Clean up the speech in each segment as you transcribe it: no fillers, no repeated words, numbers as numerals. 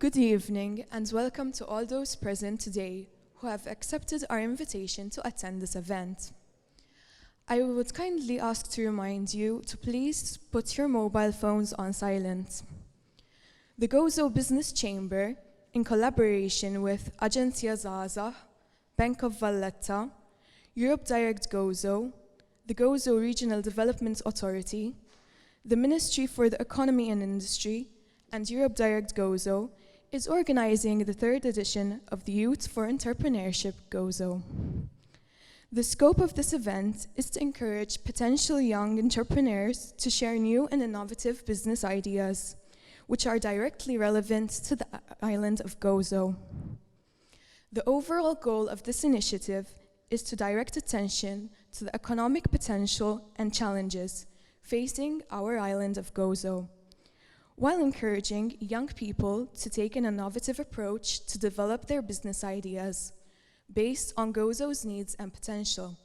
Good evening and welcome to all those present today who have accepted our invitation to attend this event. I would kindly ask to remind you to please put your mobile phones on silent. The Gozo Business Chamber, in collaboration with Aġenzija Żgħażagħ, Bank of Valletta, EUROPE DIRECT Gozo, the Gozo Regional Development Authority, the Ministry for the Economy and Industry, and EUROPE DIRECT Gozo, is organizing the third edition of the Youth for Entrepreneurship Gozo. The scope of this event is to encourage potential young entrepreneurs to share new and innovative business ideas, which are directly relevant to the island of Gozo. The overall goal of this initiative is to direct attention to the economic potential and challenges facing our island of Gozo, while encouraging young people to take an innovative approach to develop their business ideas based on Gozo's needs and potential.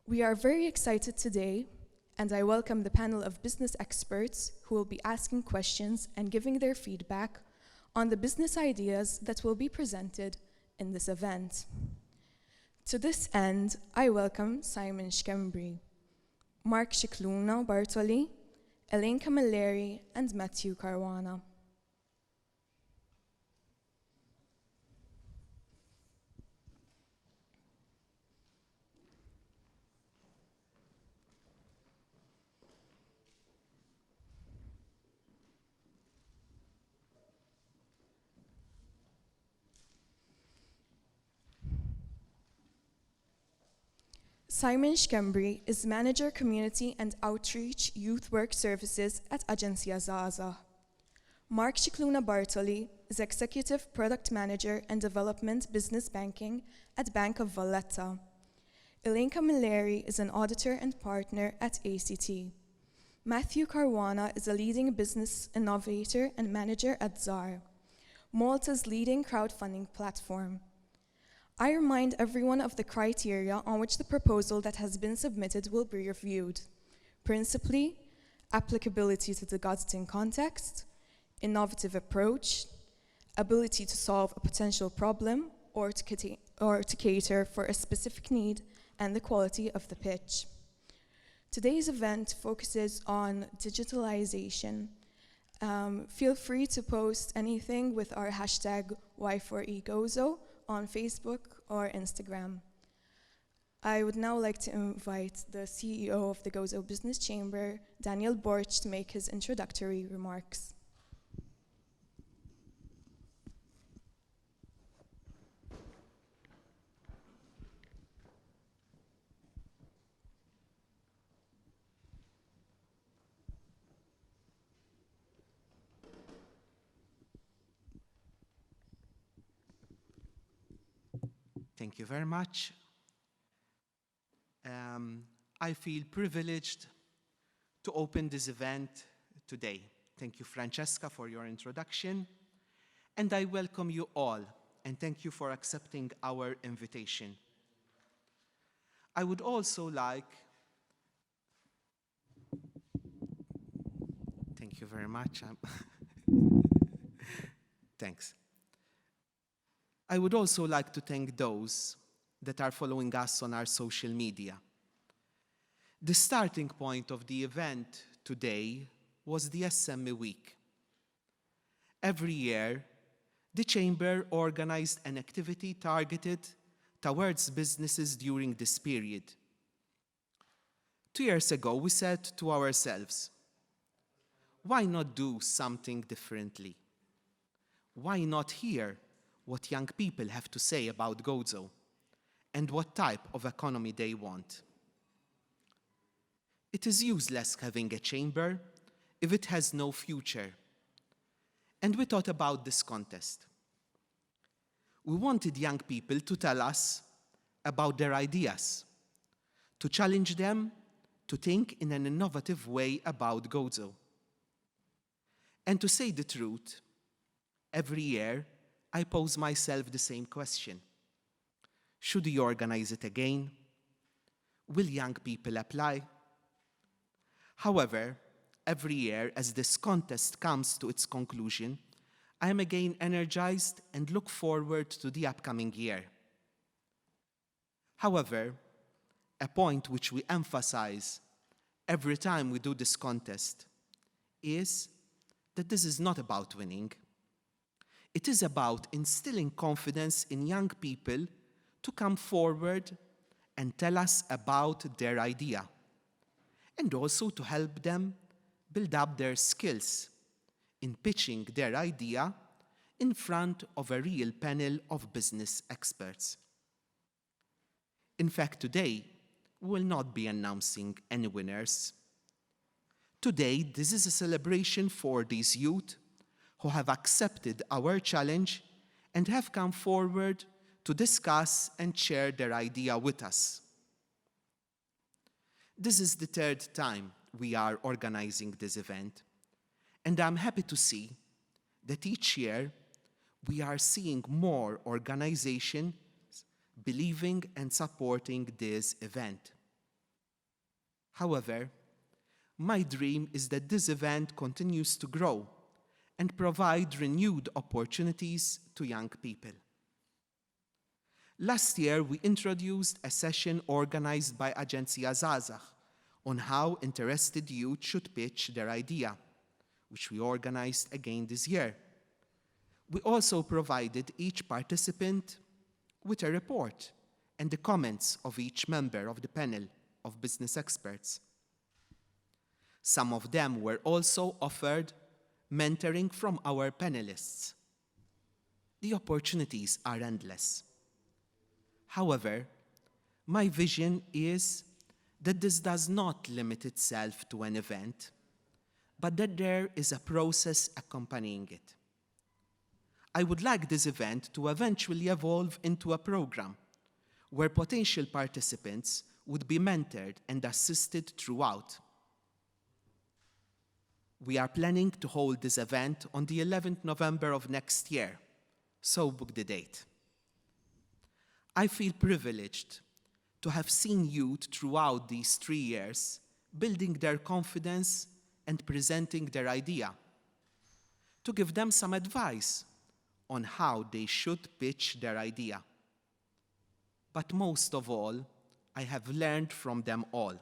We are very excited today, and I welcome the panel of business experts who will be asking questions and giving their feedback on the business ideas that will be presented in this event. To this end, I welcome Simon Schembri, Mark Cicluna Bartoli, Elaine Camilleri, and Matthew Caruana. Simon Schembri is Manager Community and Outreach Youth Work Services at Aġenzija Żgħażagħ. Mark Cicluna Bartoli is Executive Product Manager and Development Business Banking at Bank of Valletta. Elaine Camilleri is an Auditor and Partner at ACT. Matthew Caruana is a leading business innovator and manager at ZAR, Malta's leading crowdfunding platform. I remind everyone of the criteria on which the proposal that has been submitted will be reviewed. Principally, applicability to the Gozo context, innovative approach, ability to solve a potential problem or to cater for a specific need, and the quality of the pitch. Today's event focuses on digitalization. Feel free to post anything with our hashtag Y4EGozo on Facebook or Instagram. I would now like to invite the CEO of the Gozo Business Chamber, Daniel Borch, to make his introductory remarks. Thank you very much. I feel privileged to open this event today. Thank you, Francesca, for your introduction. And I welcome you all, and thank you for accepting our invitation. I would also like... Thank you very much. Thanks. I would also like to thank those that are following us on our social media. The starting point of the event today was the SME Week. Every year, the Chamber organized an activity targeted towards businesses during this period. 2 years ago, we said to ourselves, why not do something differently? Why not hear what young people have to say about Gozo and what type of economy they want? It is useless having a chamber if it has no future. And we thought about this contest. We wanted young people to tell us about their ideas, to challenge them to think in an innovative way about Gozo. And to say the truth, every year, I pose myself the same question. Should we organize it again? Will young people apply? However, every year, as this contest comes to its conclusion, I am again energized and look forward to the upcoming year. However, a point which we emphasize every time we do this contest is that this is not about winning. It is about instilling confidence in young people to come forward and tell us about their idea, and also to help them build up their skills in pitching their idea in front of a real panel of business experts. In fact, today, we will not be announcing any winners. Today, this is a celebration for these youth who have accepted our challenge and have come forward to discuss and share their idea with us. This is the third time we are organizing this event, and I'm happy to see that each year we are seeing more organizations believing and supporting this event. However, my dream is that this event continues to grow and provide renewed opportunities to young people. Last year, we introduced a session organized by Aġenzija Żgħażagħ on how interested youth should pitch their idea, which we organized again this year. We also provided each participant with a report and the comments of each member of the panel of business experts. Some of them were also offered mentoring from our panelists. The opportunities are endless. However, my vision is that this does not limit itself to an event, but that there is a process accompanying it. I would like this event to eventually evolve into a program where potential participants would be mentored and assisted throughout. We are planning to hold this event on the 11th November of next year, so book the date. I feel privileged to have seen youth throughout these 3 years building their confidence and presenting their idea, to give them some advice on how they should pitch their idea. But most of all, I have learned from them all.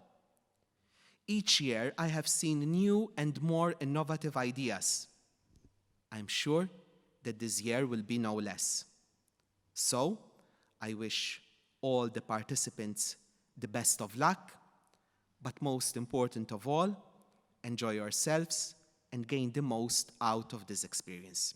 Each year, I have seen new and more innovative ideas. I'm sure that this year will be no less. So, I wish all the participants the best of luck, but most important of all, enjoy yourselves and gain the most out of this experience.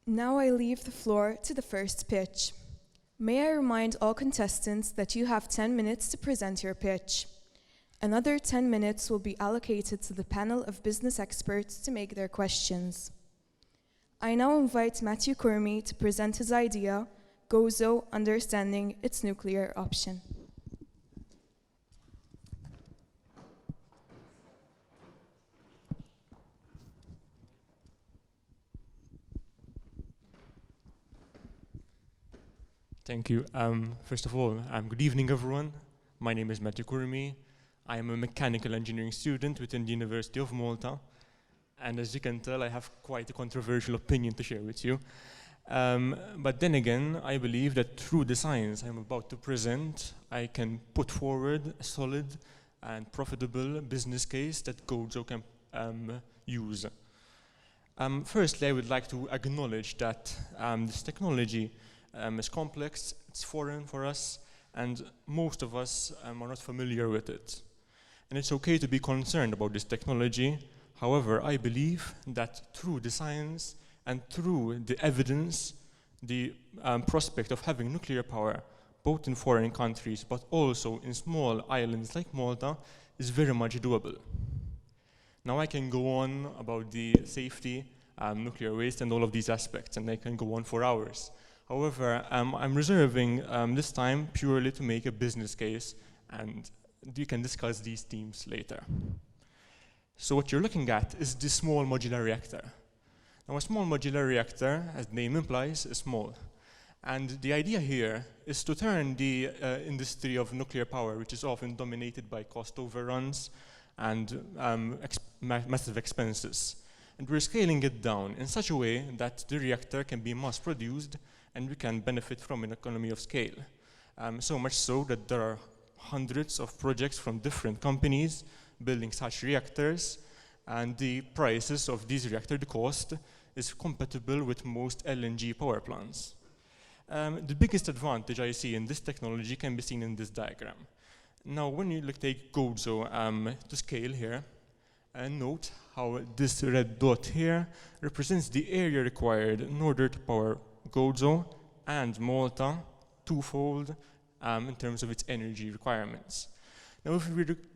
Now I leave the floor to the first pitch. May I remind all contestants that you have 10 minutes to present your pitch. Another 10 minutes will be allocated to the panel of business experts to make their questions. I now invite Matthew Kurmi to present his idea, Gozo, Understanding its Nuclear Option. Thank you. First of all, good evening, everyone. My name is Matthew Kurmi. I am a mechanical engineering student within the University of Malta. And as you can tell, I have quite a controversial opinion to share with you. But then again, I believe that through the science I'm about to present, I can put forward a solid and profitable business case that Gozo can use. Firstly, I would like to acknowledge that this technology is complex, it's foreign for us, and most of us are not familiar with it. And it's okay to be concerned about this technology. However, I believe that through the science and through the evidence, the prospect of having nuclear power, both in foreign countries but also in small islands like Malta, is very much doable. Now I can go on about the safety, nuclear waste and all of these aspects, and I can go on for hours. However, I'm reserving this time purely to make a business case, and you can discuss these themes later. So what you're looking at is the small modular reactor. Now a small modular reactor, as the name implies, is small. And the idea here is to turn the industry of nuclear power, which is often dominated by cost overruns and massive expenses. And we're scaling it down in such a way that the reactor can be mass produced and we can benefit from an economy of scale. So much so that there are hundreds of projects from different companies building such reactors, and the prices of these reactors, the cost, is compatible with most LNG power plants. The biggest advantage I see in this technology can be seen in this diagram. Now, when you take Gozo to scale here, and note how this red dot here represents the area required in order to power Gozo and Malta twofold in terms of its energy requirements. Now,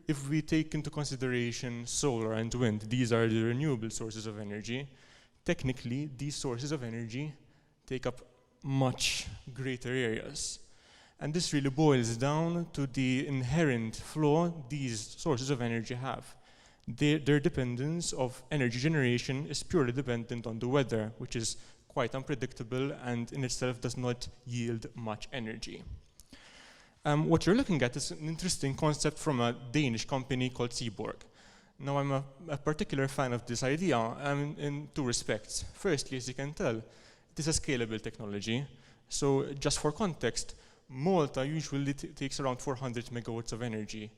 if we take into consideration solar and wind, these are the renewable sources of energy, technically these sources of energy take up much greater areas. And this really boils down to the inherent flaw these sources of energy have. Their dependence of energy generation is purely dependent on the weather, which is quite unpredictable and in itself does not yield much energy. What you're looking at is an interesting concept from a Danish company called Seaborg. Now, I'm a particular fan of this idea in two respects. Firstly, as you can tell, it is a scalable technology. So just for context, Malta usually takes around 400 megawatts of energy.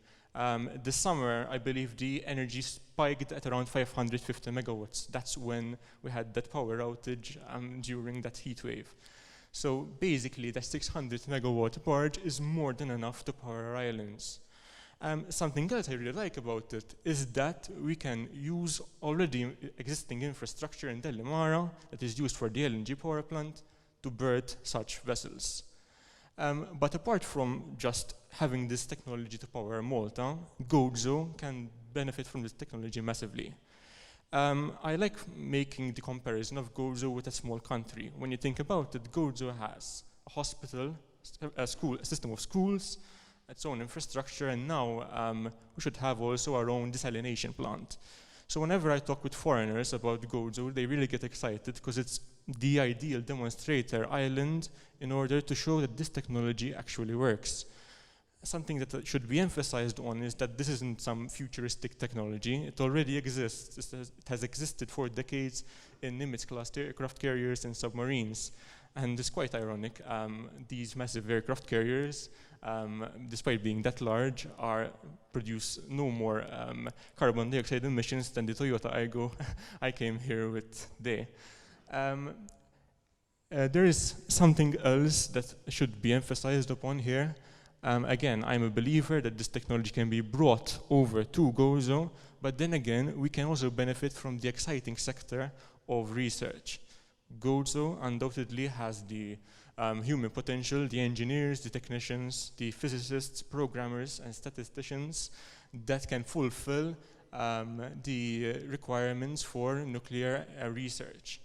This summer, I believe the energy spiked at around 550 megawatts. That's when we had that power outage during that heat wave. So basically, that 600 megawatt barge is more than enough to power our islands. Something else I really like about it is that we can use already existing infrastructure in Delimara that is used for the LNG power plant to berth such vessels. But apart from just having this technology to power Malta, Gozo can benefit from this technology massively. I like making the comparison of Gozo with a small country. When you think about it, Gozo has a hospital, a system of schools, its own infrastructure, and now we should have also our own desalination plant. So whenever I talk with foreigners about Gozo, they really get excited because it's the ideal demonstrator island in order to show that this technology actually works. Something that should be emphasized on is that this isn't some futuristic technology. It already exists. It has existed for decades in Nimitz-class aircraft carriers and submarines. And it's quite ironic. These massive aircraft carriers, despite being that large, produce no more carbon dioxide emissions than the Toyota Aygo I came here with today. There is something else that should be emphasized upon here. Again, I'm a believer that this technology can be brought over to Gozo, but then again, we can also benefit from the exciting sector of research. Gozo undoubtedly has the human potential, the engineers, the technicians, the physicists, programmers, and statisticians that can fulfill the requirements for nuclear research.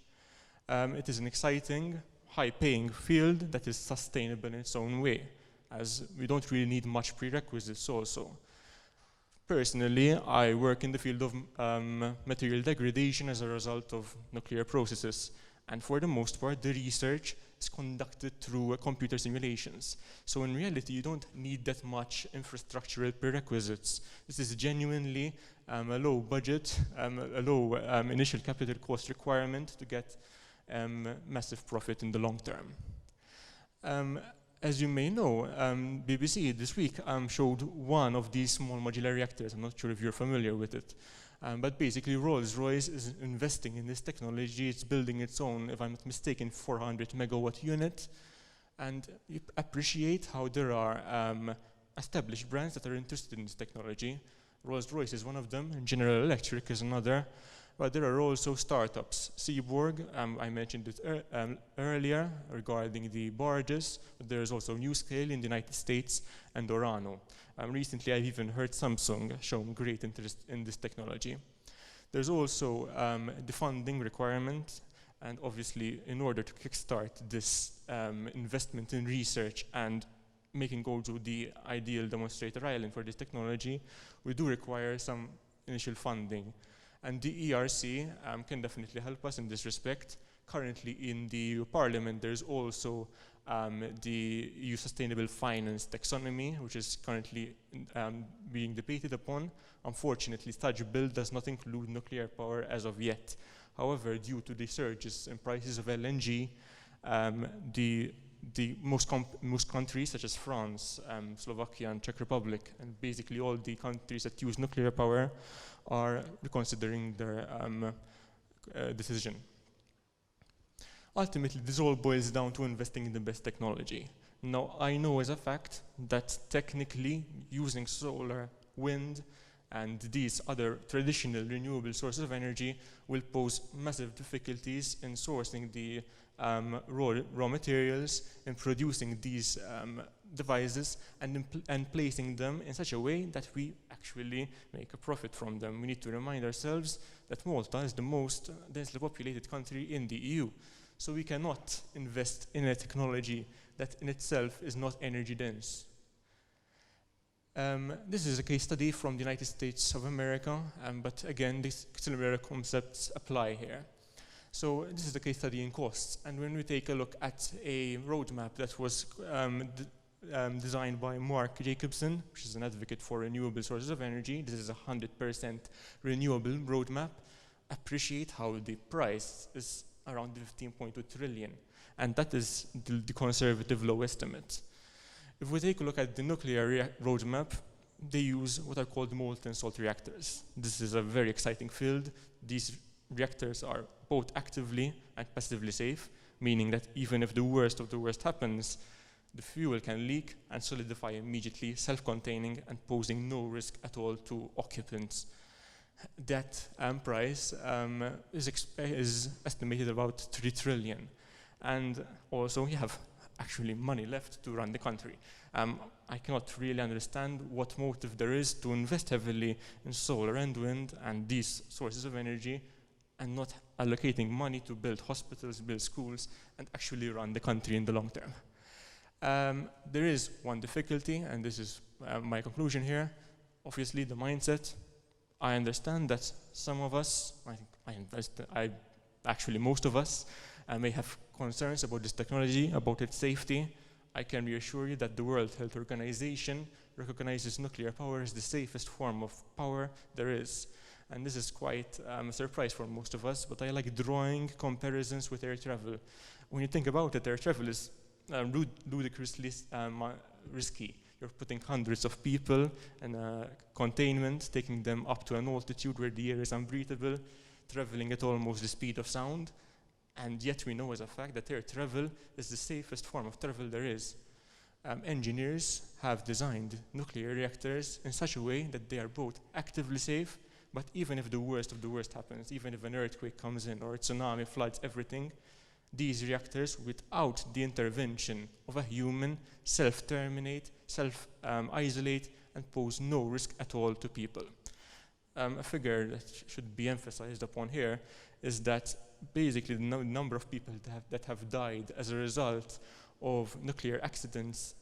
It is an exciting, high-paying field that is sustainable in its own way, as we don't really need much prerequisites also. Personally, I work in the field of material degradation as a result of nuclear processes. And for the most part, the research is conducted through computer simulations. So in reality, you don't need that much infrastructural prerequisites. This is genuinely a low budget, a low initial capital cost requirement to get massive profit in the long term. As you may know, BBC this week showed one of these small modular reactors. I'm not sure if you're familiar with it. But basically, Rolls-Royce is investing in this technology. It's building its own, if I'm not mistaken, 400 megawatt unit. And you appreciate how there are established brands that are interested in this technology. Rolls-Royce is one of them, and General Electric is another. But there are also startups. Seaborg, I mentioned it earlier regarding the barges, but there is also NewScale in the United States and Orano. Recently, I've even heard Samsung showing great interest in this technology. There's also the funding requirement, and obviously, in order to kickstart this investment in research and making Gozo the ideal demonstrator island for this technology, we do require some initial funding. And the ERC can definitely help us in this respect. Currently in the EU Parliament, there's also the EU Sustainable Finance Taxonomy, which is currently being debated upon. Unfortunately, such bill does not include nuclear power as of yet. However, due to the surges in prices of LNG, most countries such as France, Slovakia and Czech Republic, and basically all the countries that use nuclear power are reconsidering their decision. Ultimately, this all boils down to investing in the best technology. Now, I know as a fact that technically using solar, wind, and these other traditional renewable sources of energy will pose massive difficulties in sourcing the raw materials, in producing these devices, and placing them in such a way that we actually make a profit from them. We need to remind ourselves that Malta is the most densely populated country in the EU. So we cannot invest in a technology that in itself is not energy dense. This is a case study from the United States of America, but again, these similar concepts apply here. So this is a case study in costs. And when we take a look at a roadmap that was designed by Mark Jacobson, which is an advocate for renewable sources of energy, this is a 100% renewable roadmap. Appreciate how the price is around 15.2 trillion. And that is the conservative low estimate. If we take a look at the nuclear roadmap, they use what are called molten salt reactors. This is a very exciting field. These reactors are both actively and passively safe, meaning that even if the worst of the worst happens, the fuel can leak and solidify immediately, self-containing and posing no risk at all to occupants. That price is estimated about 3 trillion. And also we have actually money left to run the country. I cannot really understand what motive there is to invest heavily in solar and wind and these sources of energy and not allocating money to build hospitals, build schools, and actually run the country in the long term. There is one difficulty, and this is my conclusion here. Obviously, the mindset. I understand that some of us, actually most of us, may have concerns about this technology, about its safety. I can reassure you that the World Health Organization recognizes nuclear power as the safest form of power there is. And this is quite a surprise for most of us, but I like drawing comparisons with air travel. When you think about it, air travel is ludicrously risky. You're putting hundreds of people in a containment, taking them up to an altitude where the air is unbreathable, traveling at almost the speed of sound. And yet we know as a fact that air travel is the safest form of travel there is. Engineers have designed nuclear reactors in such a way that they are both actively safe, but even if the worst of the worst happens, even if an earthquake comes in or a tsunami floods everything, these reactors, without the intervention of a human, self-terminate, self-isolate, and pose no risk at all to people. A figure that should be emphasized upon here is that basically the number of people that have died as a result of nuclear accidents,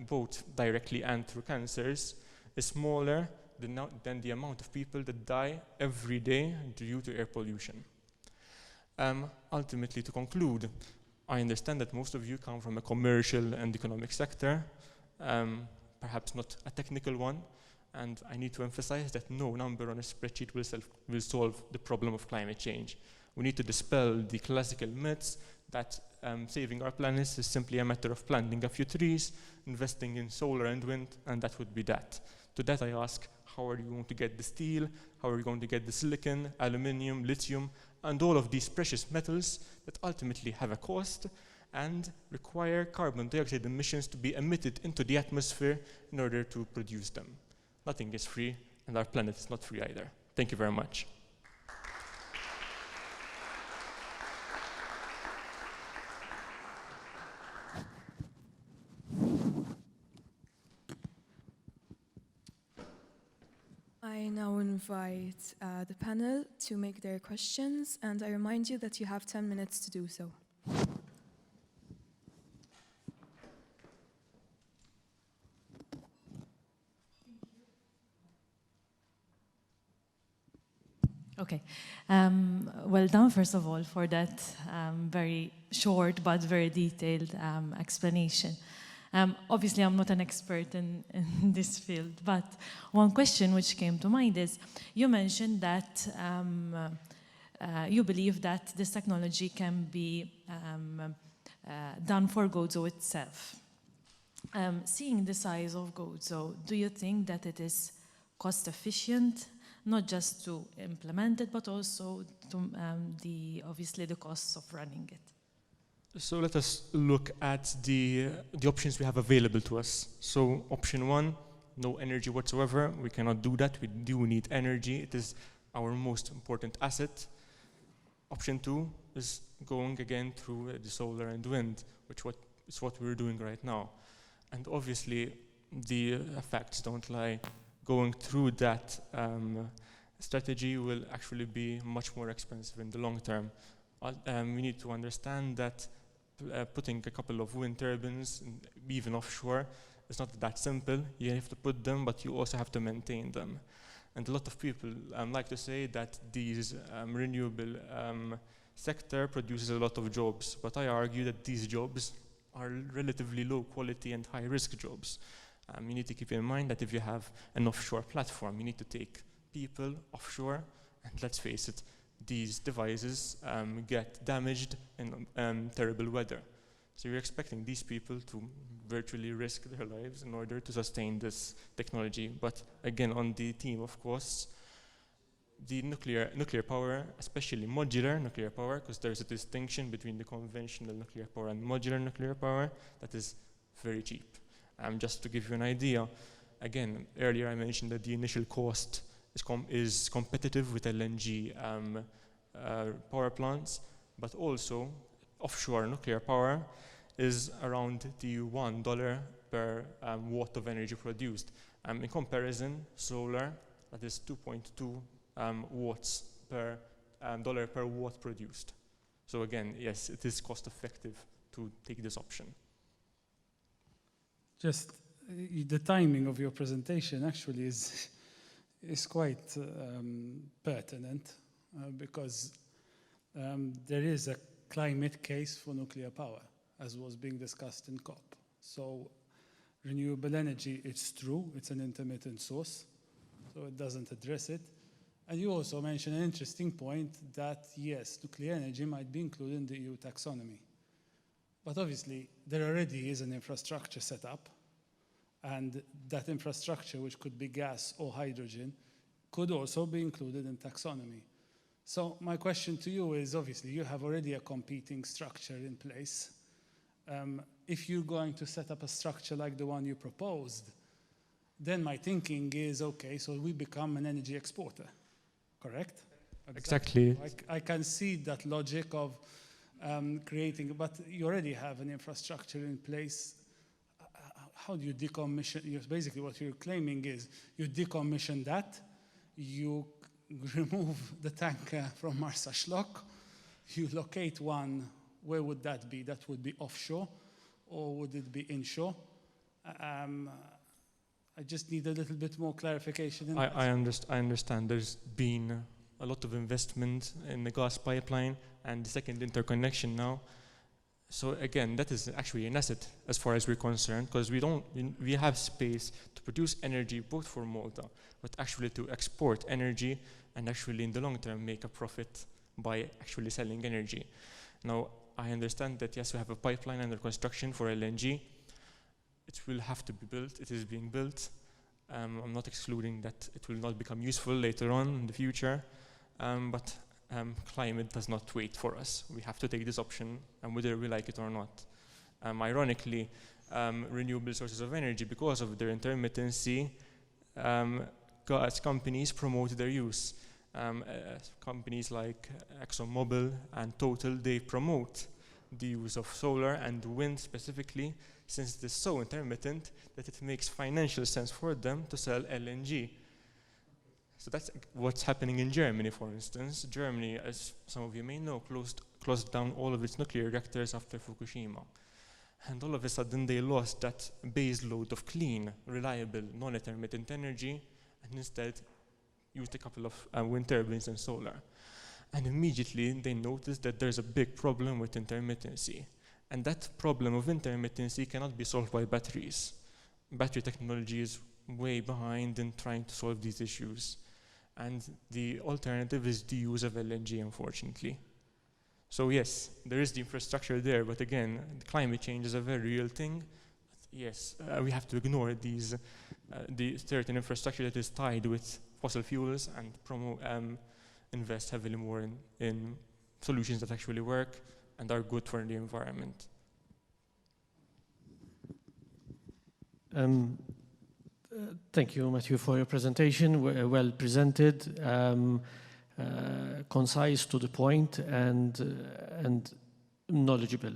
both directly and through cancers, is smaller than the amount of people that die every day due to air pollution. Ultimately, to conclude, I understand that most of you come from a commercial and economic sector, perhaps not a technical one, and I need to emphasize that no number on a spreadsheet will solve the problem of climate change. We need to dispel the classical myths that saving our planet is simply a matter of planting a few trees, investing in solar and wind, and that would be that. To that I ask, how are you going to get the steel? How are you going to get the silicon, aluminium, lithium, and all of these precious metals that ultimately have a cost and require carbon dioxide emissions to be emitted into the atmosphere in order to produce them? Nothing is free, and our planet is not free either. Thank you very much. I now invite the panel to make their questions, and I remind you that you have 10 minutes to do so. Okay. Well done, first of all, for that very short but very detailed explanation. Obviously, I'm not an expert in this field, but one question which came to mind is, you mentioned that you believe that this technology can be done for Gozo itself. Seeing the size of Gozo, do you think that it is cost efficient, not just to implement it, but also to obviously the costs of running it? So let us look at the options we have available to us. So option one, no energy whatsoever. We cannot do that. We do need energy. It is our most important asset. Option two is going again through the solar and wind, which is what we're doing right now. And obviously, the facts don't lie. Going through that strategy will actually be much more expensive in the long term. We need to understand that putting a couple of wind turbines, even offshore, is not that simple. You have to put them, but you also have to maintain them. And a lot of people like to say that these renewable sector produces a lot of jobs, but I argue that these jobs are relatively low quality and high risk jobs. You need to keep in mind that if you have an offshore platform, you need to take people offshore, and let's face it, these devices get damaged in terrible weather. So you're expecting these people to virtually risk their lives in order to sustain this technology. But again, on the theme of costs, the nuclear power, especially modular nuclear power, because there's a distinction between the conventional nuclear power and modular nuclear power, that is very cheap. Just to give you an idea, again, earlier I mentioned that the initial cost is competitive with LNG power plants, but also offshore nuclear power is around the $1 per watt of energy produced. In comparison, solar, that is 2.2 watts per dollar per watt produced. So again, yes, it is cost effective to take this option. Just the timing of your presentation actually is quite pertinent because there is a climate case for nuclear power, as was being discussed in COP. So renewable energy, it's true, it's an intermittent source, so it doesn't address it. And you also mentioned an interesting point that, yes, nuclear energy might be included in the EU taxonomy. But obviously, there already is an infrastructure set up, and that infrastructure, which could be gas or hydrogen, could also be included in taxonomy. So my question to you is, obviously, you have already a competing structure in place. If you're going to set up a structure like the one you proposed, then my thinking is, okay, so we become an energy exporter, correct? Exactly. I can see that logic of creating, but you already have an infrastructure in place. How do you decommission? Basically, what you're claiming is you decommission that, you remove the tanker from Marsa-Xlokk, you locate one. Where would that be? That would be offshore, or would it be inshore? I just need a little bit more clarification. I understand. There's been a lot of investment in the gas pipeline and the second interconnection now. So again, that is actually an asset as far as we're concerned, because we have space to produce energy both for Malta, but actually to export energy and actually in the long term make a profit by actually selling energy. Now, I understand that yes, we have a pipeline under construction for LNG. It will have to be built. It is being built. I'm not excluding that it will not become useful later on in the future, but climate does not wait for us. We have to take this option, whether we like it or not. Ironically, renewable sources of energy, because of their intermittency, gas companies promote their use. Companies like ExxonMobil and Total, they promote the use of solar and wind specifically, since it is so intermittent that it makes financial sense for them to sell LNG. So that's what's happening in Germany, for instance. Germany, as some of you may know, closed down all of its nuclear reactors after Fukushima. And all of a sudden they lost that base load of clean, reliable, non-intermittent energy, and instead used a couple of wind turbines and solar. And immediately they noticed that there's a big problem with intermittency. And that problem of intermittency cannot be solved by batteries. Battery technology is way behind in trying to solve these issues. And the alternative is the use of LNG, unfortunately. So yes, there is the infrastructure there, but again, climate change is a very real thing. Yes, we have to ignore the certain infrastructure that is tied with fossil fuels and invest heavily more in solutions that actually work and are good for the environment. Thank you, Matthew, for your presentation. Well presented, concise, to the point, and knowledgeable.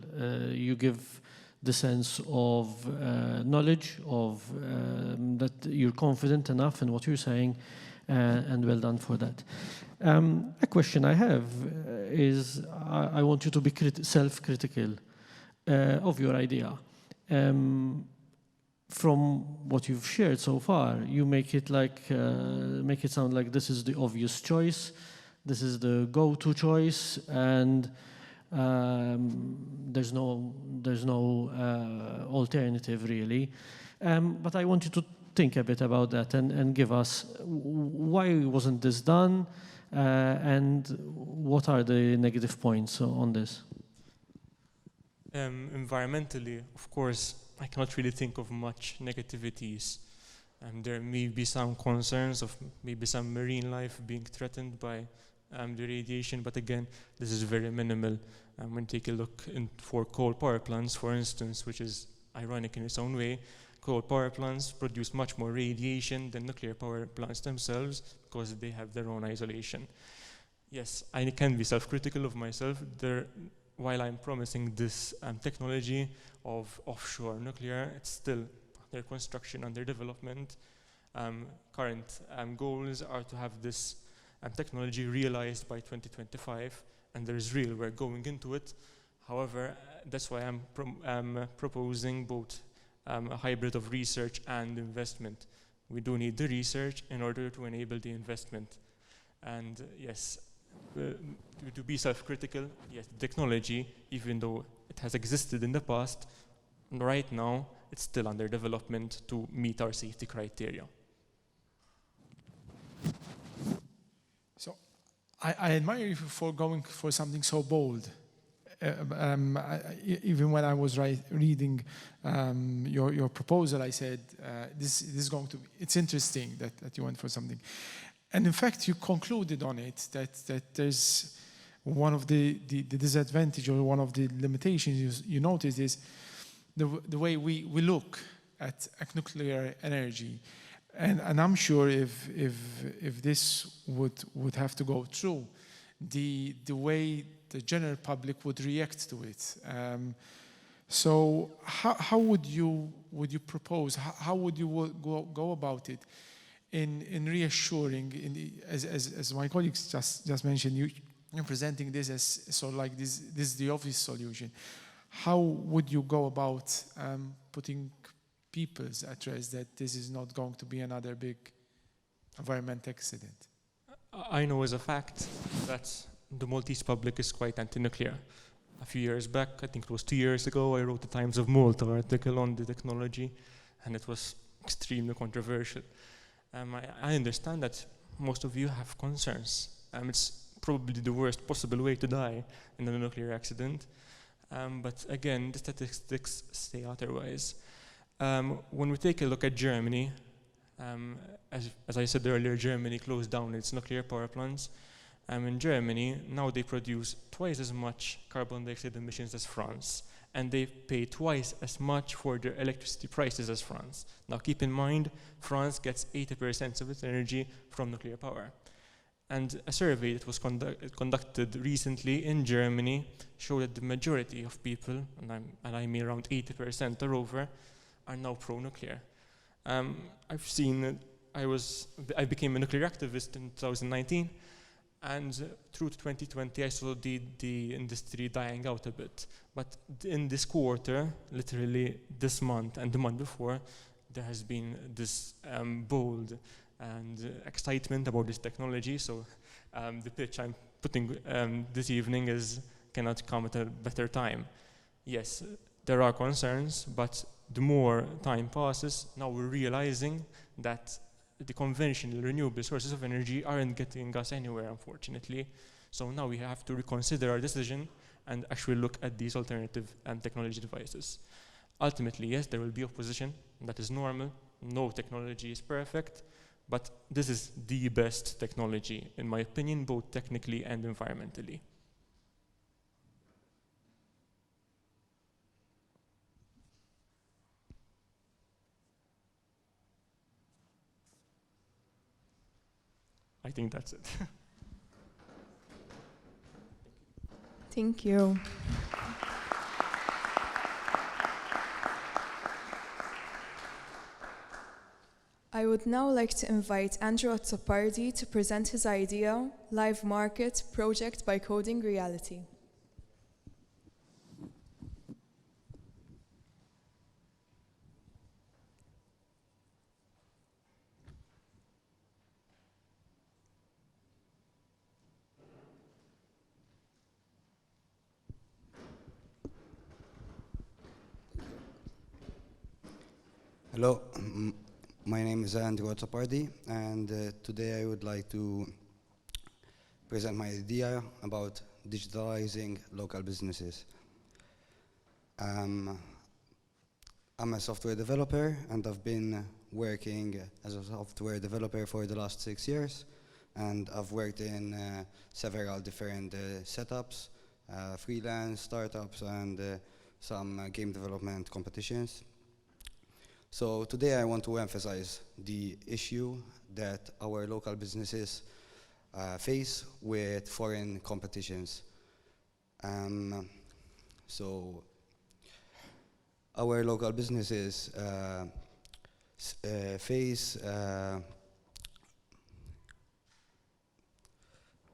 You give the sense of knowledge, of that you're confident enough in what you're saying, and well done for that. A question I have is, I want you to be self-critical of your idea. From what you've shared so far, you make it sound like this is the obvious choice, this is the go-to choice, and there's no alternative really. But I want you to think a bit about that and give us why wasn't this done, and what are the negative points on this? Environmentally, of course, I cannot really think of much negativities. There may be some concerns of maybe some marine life being threatened by the radiation, but again, this is very minimal. When you take a look for coal power plants, for instance, which is ironic in its own way, coal power plants produce much more radiation than nuclear power plants themselves because they have their own isolation. Yes, I can be self-critical of myself. While I'm promising this technology of offshore nuclear, it's still under construction, under development. Current goals are to have this technology realized by 2025, and there is real work going into it. However, that's why I'm proposing both a hybrid of research and investment. We do need the research in order to enable the investment. And yes, to be self-critical, yes, technology, even though it has existed in the past, right now it's still under development to meet our safety criteria. So I admire you for going for something so bold. Even when I was reading your proposal, I said, this is going to be, it's interesting that you went for something. And in fact, you concluded on it that there's one of the disadvantage or one of the limitations you noticed is the way we look at nuclear energy. And I'm sure if this would have to go through, the way the general public would react to it. So how would you propose? How would you go about it in reassuring? As my colleagues just mentioned, you're presenting this as sort of like this is the obvious solution. How would you go about putting people's at rest that this is not going to be another big environment accident? I know as a fact that the Maltese public is quite anti-nuclear. A few years back, I think it was 2 years ago, I wrote the Times of Malta article on the technology, and it was extremely controversial. I understand that most of you have concerns. It's probably the worst possible way to die in a nuclear accident. But again, the statistics say otherwise. When we take a look at Germany, as I said earlier, Germany closed down its nuclear power plants. In Germany, now they produce twice as much carbon dioxide emissions as France, and they pay twice as much for their electricity prices as France. Now keep in mind, France gets 80% of its energy from nuclear power. And a survey that was conducted recently in Germany showed that the majority of people, and I mean around 80% or over, are now pro-nuclear. I've seen, I became a nuclear activist in 2019, and through 2020 I saw the industry dying out a bit. But in this quarter, literally this month and the month before, there has been this bold and excitement about this technology. So the pitch I'm putting this evening cannot come at a better time. Yes, there are concerns, but the more time passes, now we're realizing that the conventional renewable sources of energy aren't getting us anywhere, unfortunately. So now we have to reconsider our decision and actually look at these alternative technology devices. Ultimately, yes, there will be opposition. That is normal. No technology is perfect, but this is the best technology, in my opinion, both technically and environmentally. I think that's it. Thank you. I would now like to invite Andrew Otsopardi to present his idea, Live Market Project by Coding Reality. Hello, my name is Andrew Otsopardi, and today I would like to present my idea about digitalizing local businesses. I'm a software developer, and I've been working as a software developer for the last 6 years, and I've worked in several different setups, freelance, startups, and some game development competitions. So today I want to emphasize the issue that our local businesses face with foreign competitions. So our local businesses face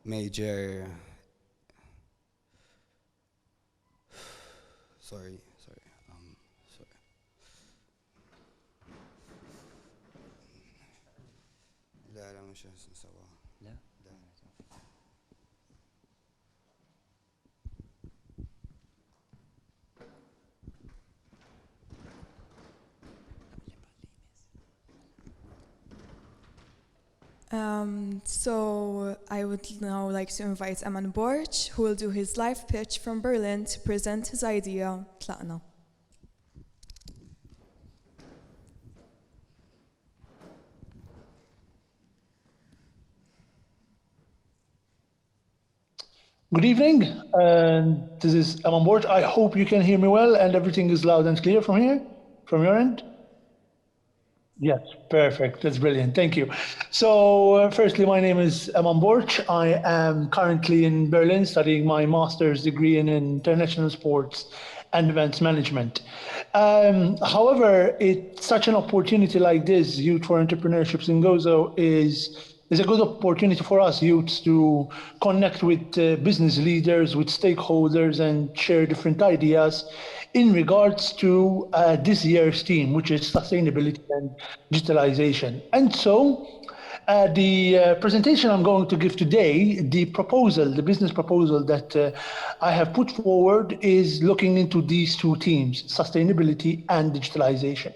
major sorry. لا لا مش سوا لا So I would now like to invite Eman Borch, who will do his live pitch from Berlin to present his idea, Tlaqna. Good evening, this is Eman Borch. I hope you can hear me well and everything is loud and clear from here, from your end. Yes, perfect. That's brilliant. Thank you. So firstly, my name is Eman Borch. I am currently in Berlin studying my master's degree in international sports and events management. However, such an opportunity like this, Youth for Entrepreneurships in Gozo, is a good opportunity for us youths to connect with business leaders, with stakeholders, and share different ideas in regards to this year's theme, which is sustainability and digitalization. And so the presentation I'm going to give today, the business proposal that I have put forward is looking into these two themes, sustainability and digitalization.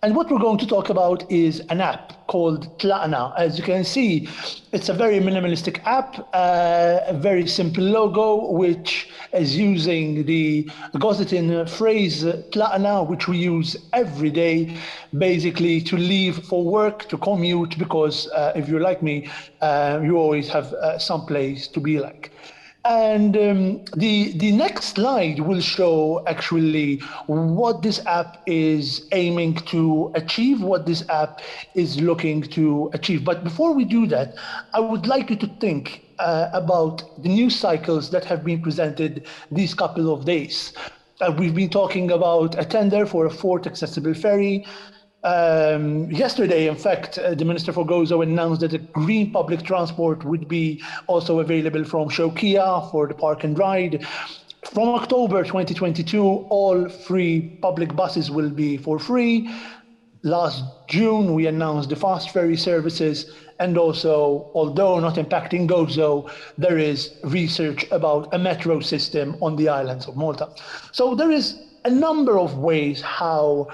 And what we're going to talk about is an app called Tlaqna. As you can see, it's a very minimalistic app, a very simple logo, which is using the Gozian phrase Tlaqna, which we use every day, basically to leave for work, to commute, because if you're like me, you always have some place to be like. And the next slide will show actually what this app is aiming to achieve, what this app is looking to achieve. But before we do that, I would like you to think about the news cycles that have been presented these couple of days. We've been talking about a tender for a fourth accessible ferry. Yesterday, in fact, the Minister for Gozo announced that the green public transport would be also available from Shawkia for the park and ride. From October 2022, all free public buses will be for free. Last June, we announced the fast ferry services, and also, although not impacting Gozo, there is research about a metro system on the islands of Malta. So there is a number of ways how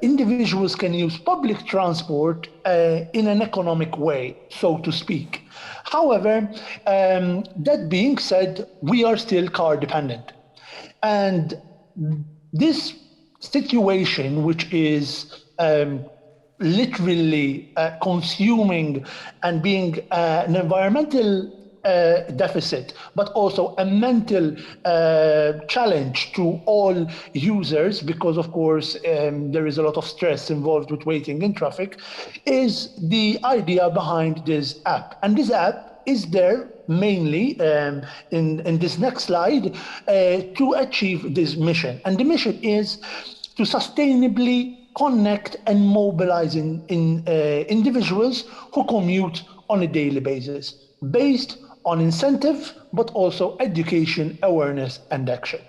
individuals can use public transport in an economic way, so to speak. However, that being said, we are still car dependent. And this situation, which is literally consuming and being an environmental deficit, but also a mental challenge to all users, because of course there is a lot of stress involved with waiting in traffic, is the idea behind this app. And this app is there mainly in this next slide to achieve this mission. And the mission is to sustainably connect and mobilize individuals who commute on a daily basis, based on incentive, but also education, awareness, and action.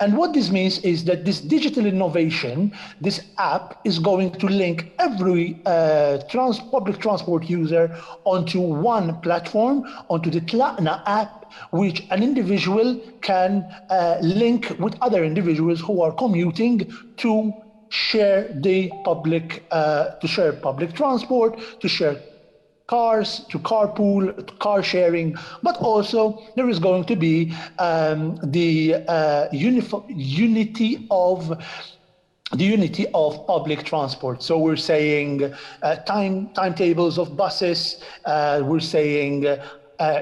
And what this means is that this digital innovation, this app, is going to link every public transport user onto one platform, onto the Tlaqna app, which an individual can link with other individuals who are commuting to share the public transport, to share cars, to carpool, to car sharing, but also there is going to be the unity of public transport. So we're saying timetables of buses. We're saying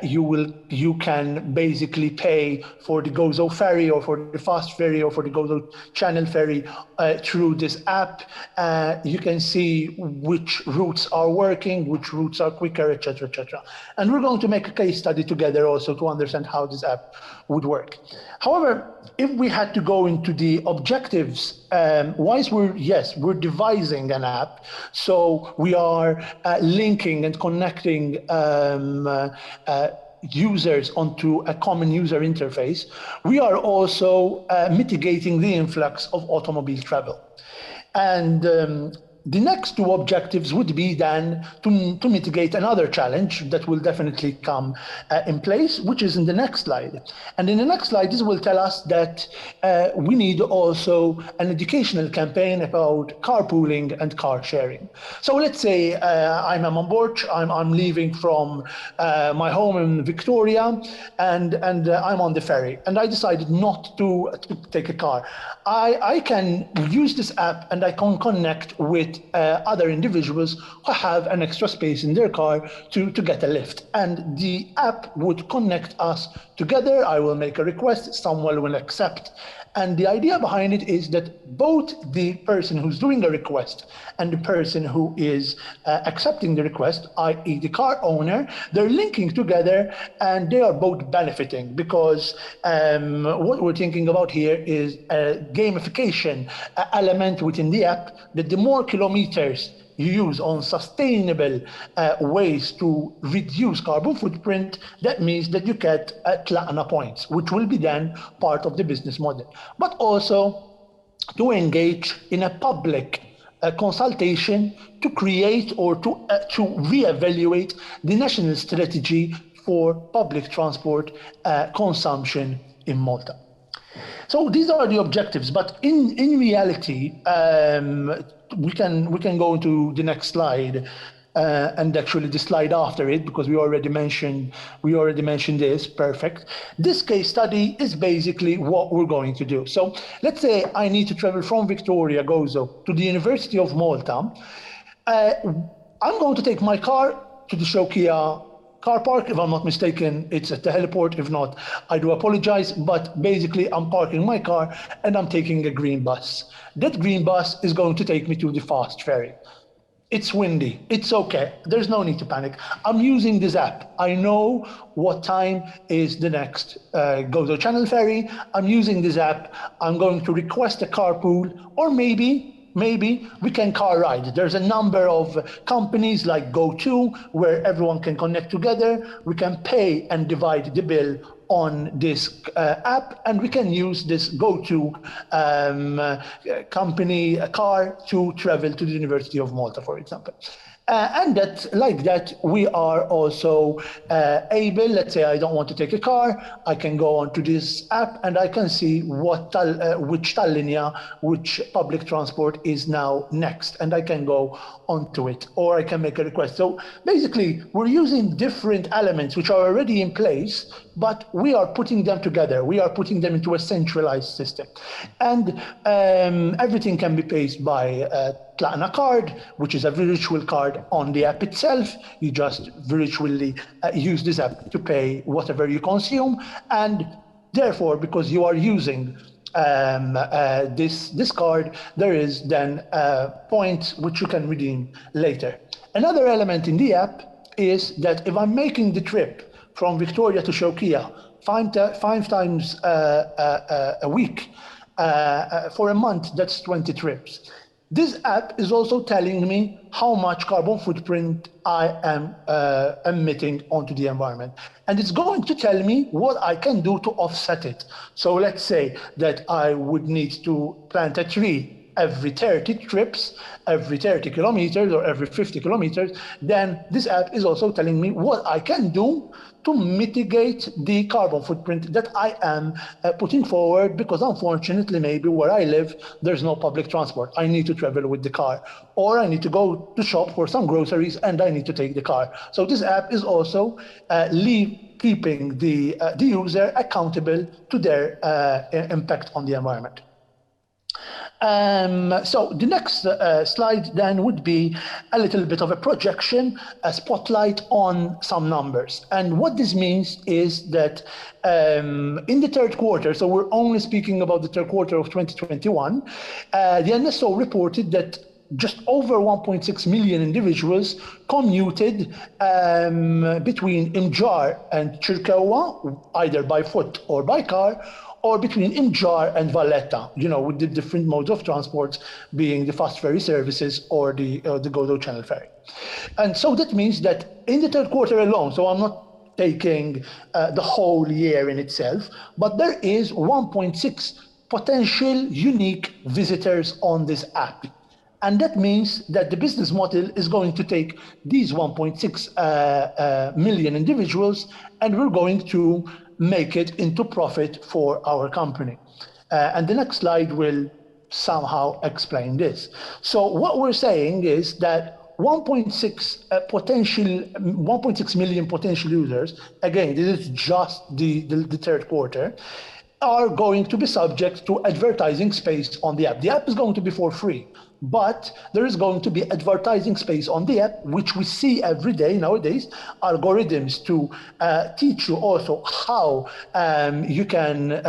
you can basically pay for the Gozo ferry or for the fast ferry or for the Gozo Channel ferry through this app. You can see which routes are working, which routes are quicker, etc., etc. And we're going to make a case study together also to understand how this app would work. However, if we had to go into the objectives, we're devising an app. So we are linking and connecting users onto a common user interface. We are also mitigating the influx of automobile travel. And the next two objectives would be then to mitigate another challenge that will definitely come in place, which is in the next slide. And in the next slide, this will tell us that we need also an educational campaign about carpooling and car sharing. So let's say I'm on board, I'm leaving from my home in Victoria, and I'm on the ferry, and I decided not to take a car. I can use this app and I can connect with other individuals who have an extra space in their car to get a lift. And the app would connect us together. I will make a request, someone will accept. And the idea behind it is that both the person who's doing the request and the person who is accepting the request, i.e. the car owner, they're linking together and they are both benefiting, because what we're thinking about here is a gamification element within the app, that the more kilometers you use on sustainable ways to reduce carbon footprint, that means that you get Tlaqna points, which will be then part of the business model. But also to engage in a public consultation to create or to reevaluate the national strategy for public transport consumption in Malta. So these are the objectives, but in reality, we can go into the next slide and actually the slide after it, because we already mentioned this. Perfect. This case study is basically what we're going to do. So let's say I need to travel from Victoria, Gozo, to the University of Malta. I'm going to take my car to the Shokia car park. If I'm not mistaken, it's at the heliport. If not, I do apologize, but basically I'm parking my car and I'm taking a green bus. That green bus is going to take me to the fast ferry. It's windy, it's okay, there's no need to panic. I'm using this app. I know what time is the next Gozo Channel ferry. I'm using this app. I'm going to request a carpool, or maybe we can car ride. There's a number of companies like Go2 where everyone can connect together. We can pay and divide the bill on this app, and we can use this Gozo company car to travel to the University of Malta, for example. And that, like that, we are also able, let's say I don't want to take a car, I can go onto this app and I can see which linea, which public transport is now next, and I can go onto it, or I can make a request. So basically, we're using different elements which are already in place, but we are putting them together. We are putting them into a centralized system. And everything can be paid by Tlatna card, which is a virtual card on the app itself. You just virtually use this app to pay whatever you consume. And therefore, because you are using this card, there is then points which you can redeem later. Another element in the app is that if I'm making the trip from Victoria to Shawqiyah 5 times a week, for a month, that's 20 trips. This app is also telling me how much carbon footprint I am emitting onto the environment. And it's going to tell me what I can do to offset it. So let's say that I would need to plant a tree every 30 trips, every 30 kilometers or every 50 kilometers, then this app is also telling me what I can do to mitigate the carbon footprint that I am putting forward, because unfortunately, maybe where I live, there's no public transport. I need to travel with the car, or I need to go to shop for some groceries and I need to take the car. So this app is also keeping the user accountable to their impact on the environment. So the next slide then would be a little bit of a projection, a spotlight on some numbers. And what this means is that in the third quarter, so we're only speaking about the third quarter of 2021, the NSO reported that just over 1.6 million individuals commuted between Imjar and Chirkawa, either by foot or by car, or between Imjar and Valletta, with the different modes of transport being the fast ferry services or the Gozo Channel ferry. And so that means that in the third quarter alone, so I'm not taking the whole year in itself, but there is 1.6 potential unique visitors on this app. And that means that the business model is going to take these 1.6 million individuals, and we're going to make it into profit for our company. And the next slide will somehow explain this. So what we're saying is that 1.6 million potential users, again, this is just the third quarter, are going to be subject to advertising space on the app. The app is going to be for free, but there is going to be advertising space on the app, which we see every day nowadays, algorithms to teach you also how you can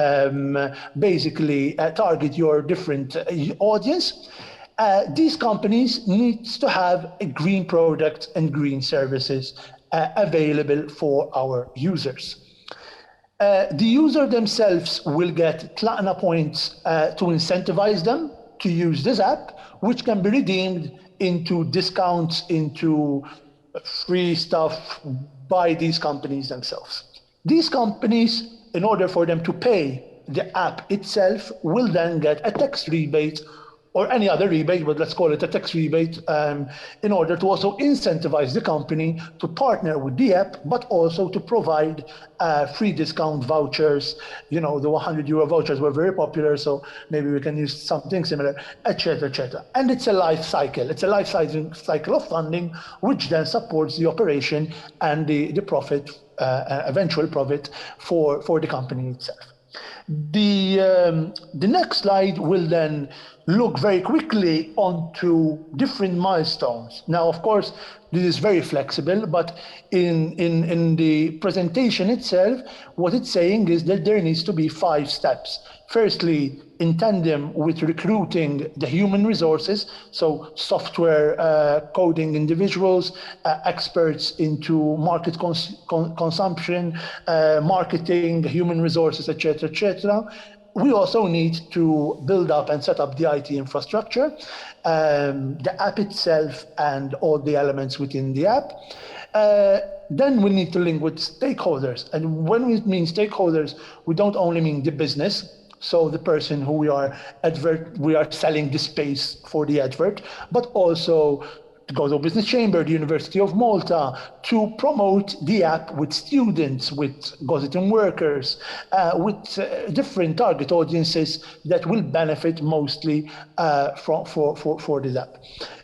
basically target your different audience. These companies need to have a green product and green services available for our users. The user themselves will get Tlatna points to incentivize them to use this app, which can be redeemed into discounts, into free stuff by these companies themselves. These companies, in order for them to pay the app itself, will then get a tax rebate or any other rebate, but let's call it a tax rebate, in order to also incentivize the company to partner with the app, but also to provide free discount vouchers. The €100 vouchers were very popular, so maybe we can use something similar, etc., etc. And it's a life cycle. It's a life cycle of funding, which then supports the operation and the profit, eventual profit for the company itself. The next slide will then look very quickly onto different milestones. Now, of course, this is very flexible, but in the presentation itself, what it's saying is that there needs to be 5 steps. Firstly, in tandem with recruiting the human resources, so software coding individuals, experts into market consumption, marketing, human resources, etc., etc. We also need to build up and set up the IT infrastructure, the app itself and all the elements within the app. then we need to link with stakeholders. And when we mean stakeholders, we don't only mean the business, so the person who we are selling the space for the advert, but also the Gozo Business Chamber, the University of Malta, to promote the app with students, with Gozo workers, with different target audiences that will benefit mostly for this app.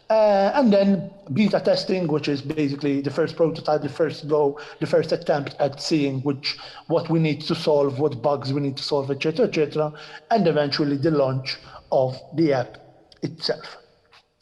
And then beta testing, which is basically the first prototype, the first attempt at seeing what we need to solve, what bugs we need to solve, etc., and eventually the launch of the app itself.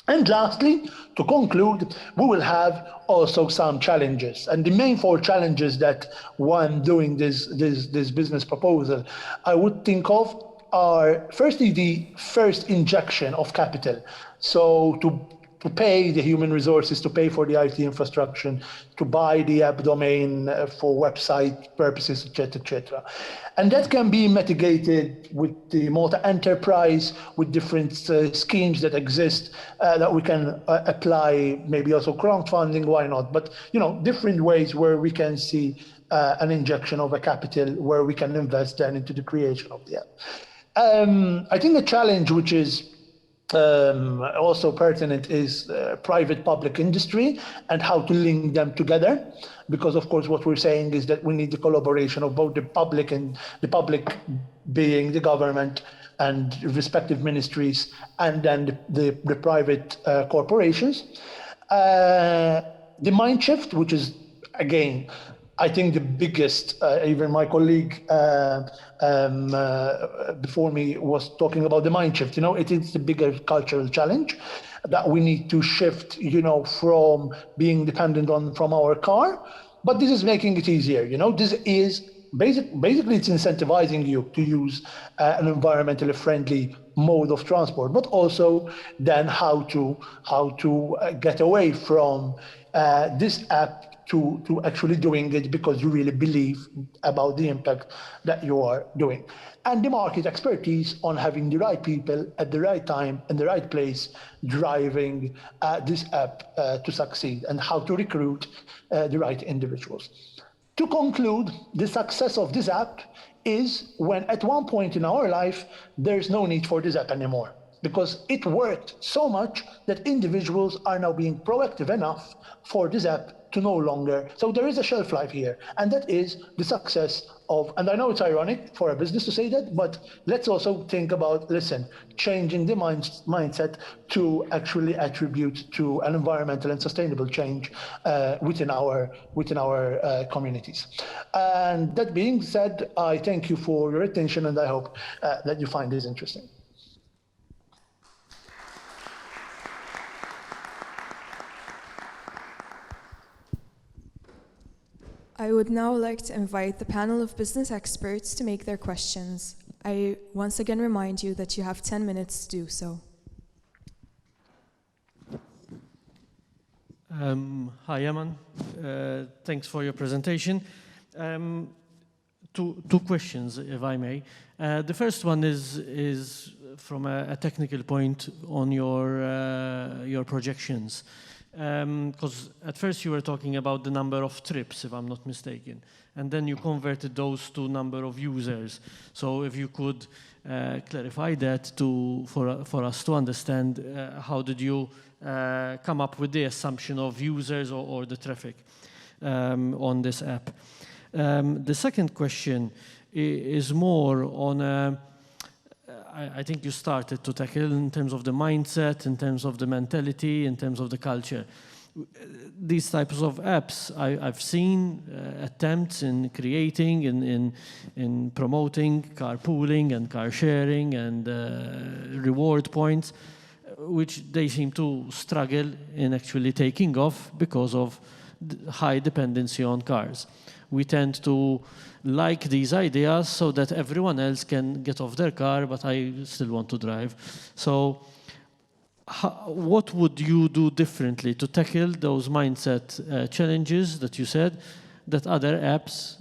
And lastly, to conclude, we will have also some challenges. And the main 4 challenges that when doing this business proposal I would think of are, firstly, the first injection of capital. So to pay the human resources, to pay for the IT infrastructure, to buy the app domain for website purposes, etc. And that can be mitigated with the Malta Enterprise, with different schemes that exist that we can apply, maybe also crowdfunding, why not? But, different ways where we can see an injection of a capital where we can invest then into the creation of the app. I think the challenge, which is also pertinent, is private-public industry and how to link them together, because of course what we're saying is that we need the collaboration of both the public and the public being the government and respective ministries, and then the private corporations. The mind shift, which is again I think the biggest, even my colleague before me was talking about the mind shift. It is the bigger cultural challenge that we need to shift, from being dependent from our car. But this is making it easier. This is basically it's incentivizing you to use an environmentally friendly mode of transport, but also then how to get away from this app to actually doing it because you really believe about the impact that you are doing. And the market expertise on having the right people at the right time in the right place driving this app to succeed, and how to recruit the right individuals. To conclude, the success of this app is when at one point in our life, there's no need for this app anymore, because it worked so much that individuals are now being proactive enough for this app to no longer. So there is a shelf life here, and that is the success of, and I know it's ironic for a business to say that, but let's also think about, changing the mindset to actually attribute to an environmental and sustainable change within our communities. And that being said, I thank you for your attention, and I hope that you find this interesting. I would now like to invite the panel of business experts to make their questions. I once again remind you that you have 10 minutes to do so. Hi, Yaman. Thanks for your presentation. Two questions, if I may. The first one is from a technical point on your projections. Because at first you were talking about the number of trips, if I'm not mistaken, and then you converted those to number of users. So if you could clarify that for us to understand how did you come up with the assumption of users or the traffic on this app. The second question is more on I think you started to tackle in terms of the mindset, in terms of the mentality, in terms of the culture. These types of apps, I've seen attempts in creating, in promoting carpooling and car sharing and reward points, which they seem to struggle in actually taking off because of high dependency on cars. We tend to like these ideas so that everyone else can get off their car, but I still want to drive. So what would you do differently to tackle those mindset challenges that you said that other apps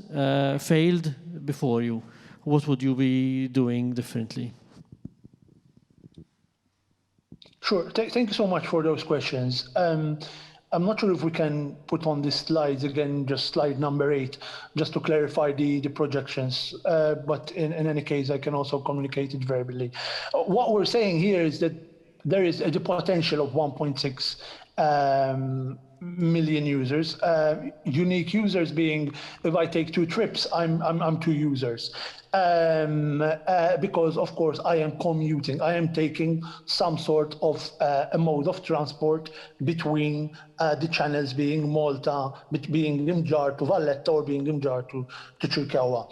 failed before you? What would you be doing differently? Sure. Thank you so much for those questions. I'm not sure if we can put on the slides again, just slide number 8, just to clarify the projections. But in any case, I can also communicate it verbally. What we're saying here is that there is the potential of 1.6 million users. Unique users being, if I take 2 trips, I'm 2 users. Because of course I am commuting, I am taking some sort of a mode of transport between the channels being Malta, being Imġar to Valletta, or being Imġar to Ċirkewwa.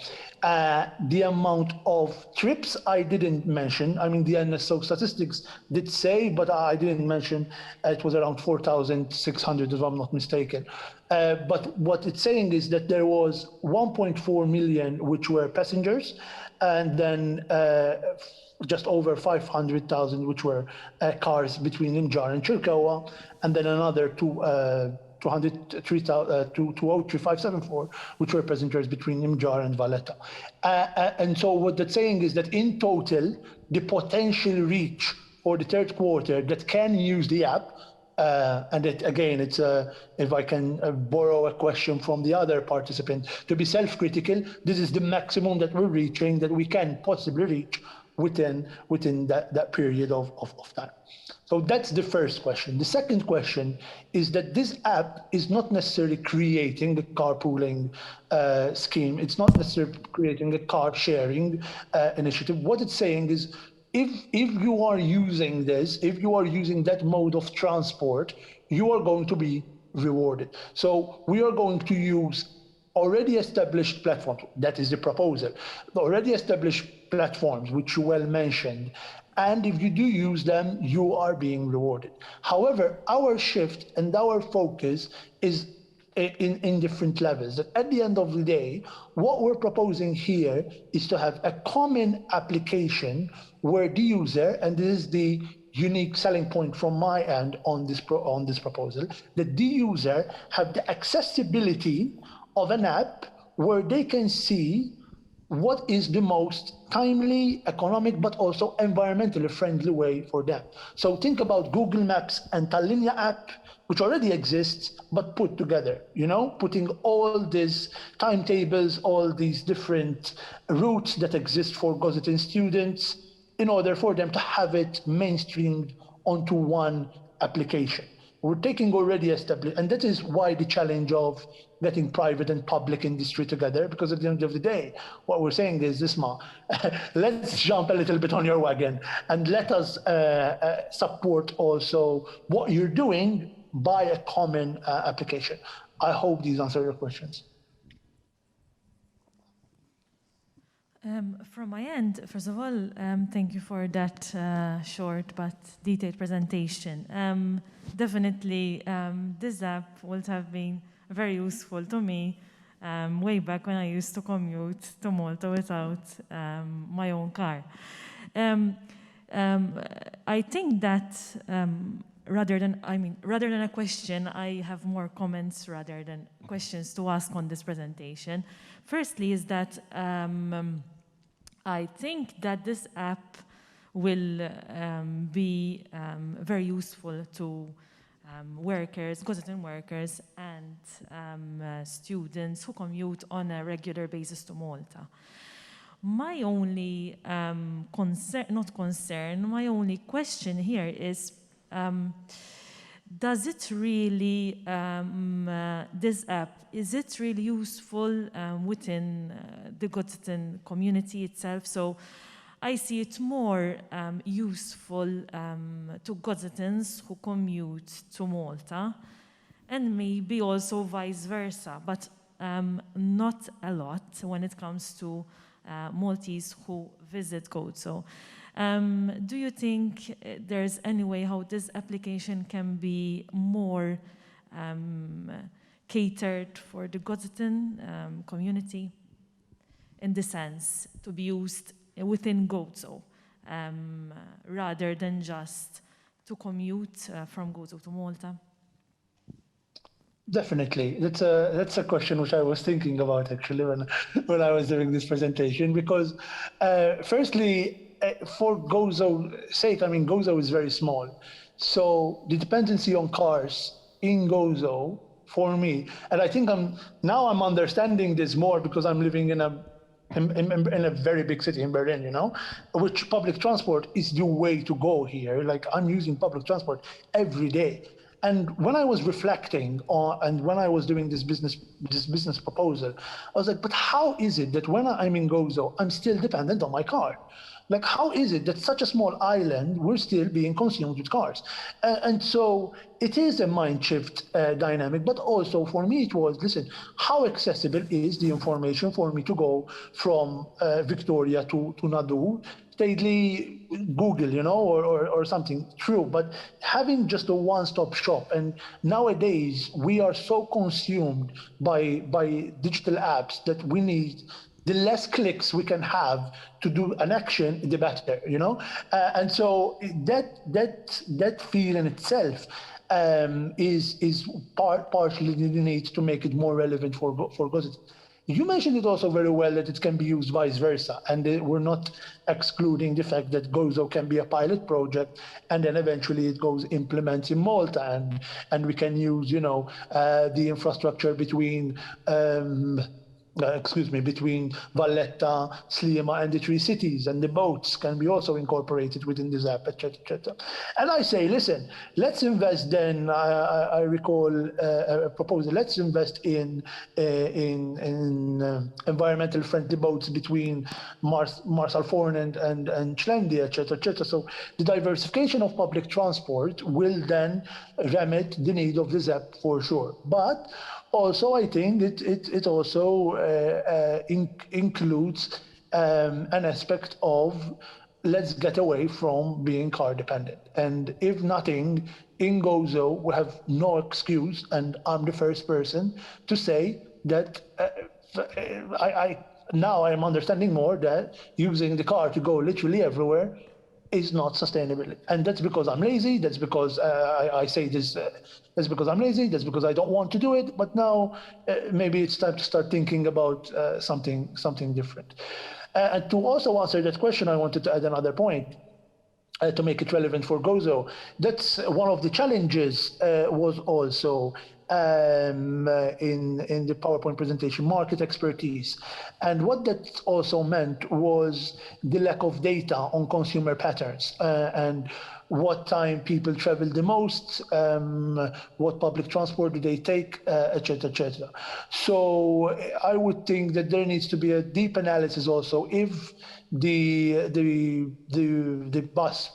The amount of trips I didn't mention. I mean, the NSO statistics did say, but I didn't mention it was around 4,600 if I'm not mistaken. But what it's saying is that there was 1.4 million which were passengers, and then just over 500,000 which were cars between Imġar and Ċirkewwa, and then another 203,574 which were passengers between Imġar and Valletta. And so what that's saying is that in total, the potential reach for the third quarter that can use the app, and it, again, it's if I can borrow a question from the other participant, to be self-critical, this is the maximum that we're reaching, that we can possibly reach within that period of time. So that's the first question. The second question is that this app is not necessarily creating a carpooling scheme. It's not necessarily creating a car sharing initiative. What it's saying is, if you are using this, if you are using that mode of transport, you are going to be rewarded. So we are going to use already established platforms. That is the proposal. The already established platforms, which you well mentioned. And if you do use them, you are being rewarded. However, our shift and our focus is in different levels. That at the end of the day, what we're proposing here is to have a common application where the user, and this is the unique selling point from my end on this proposal, that the user have the accessibility of an app where they can see what is the most timely, economic, but also environmentally friendly way for them. So think about Google Maps and Tallinja app, which already exists, but put together, putting all these timetables, all these different routes that exist for Gozo students in order for them to have it mainstreamed onto one application. We're taking already established, and that is why the challenge of getting private and public industry together, because at the end of the day, what we're saying is, Isma, let's jump a little bit on your wagon and let us support also what you're doing by a common application. I hope these answer your questions. From my end, first of all, thank you for that short but detailed presentation. Definitely, this app would have been very useful to me way back when I used to commute to Malta without my own car. I think that rather than a question, I have more comments rather than questions to ask on this presentation. Firstly is that I think that this app will be very useful to workers, Gozo workers, and students who commute on a regular basis to Malta. My only my only question here is, does it really, this app, is it really useful within the Gozo community itself? So I see it more useful to Gozotans who commute to Malta, and maybe also vice versa, but not a lot when it comes to Maltese who visit Gozo. Do you think there's any way how this application can be more catered for the Gozo community, in the sense to be used within Gozo, rather than just to commute from Gozo to Malta? Definitely, that's a question which I was thinking about actually when I was doing this presentation, because firstly, for Gozo's sake, I mean, Gozo is very small, so the dependency on cars in Gozo for me, and I think I'm understanding this more because I'm living in a very big city in Berlin, you know, which public transport is the way to go here. Like, I'm using public transport every day. And when I was reflecting on, and when I was doing this business proposal, I was like, but how is it that when I'm in Gozo, I'm still dependent on my car? Like, how is it that such a small island, we're still being consumed with cars? And so it is a mind shift dynamic, but also for me it was, listen, how accessible is the information for me to go from Victoria to Nadu? Stately Google, you know, or something. True, but having just a one-stop shop, and nowadays we are so consumed by digital apps that we need the less clicks we can have to do an action, the better, you know. And so that feel in itself is partially the need to make it more relevant for Gozo. You mentioned it also very well that it can be used vice versa, and we're not excluding the fact that Gozo can be a pilot project, and then eventually it goes implements in Malta, and we can use, you know, the infrastructure between between Valletta, Sliema, and the three cities, and the boats can be also incorporated within this app, etc., etc. And I say, listen, let's invest. Then I recall a proposal. Let's invest in environmental friendly boats between Marsalforn and Chlendi, etc., etc. So the diversification of public transport will then remit the need of this app for sure, but also, I think it also includes an aspect of let's get away from being car dependent. And if nothing, in Gozo, we have no excuse, and I'm the first person to say that now I'm understanding more that using the car to go literally everywhere is not sustainable. And that's because I'm lazy, that's because I say this, that's because I'm lazy, that's because I don't want to do it, but now maybe it's time to start thinking about something different. And to also answer that question, I wanted to add another point to make it relevant for Gozo. That's one of the challenges was also in the PowerPoint presentation, market expertise. And what that also meant was the lack of data on consumer patterns and what time people travel the most, what public transport do they take, etc., etc. So I would think that there needs to be a deep analysis also if the bus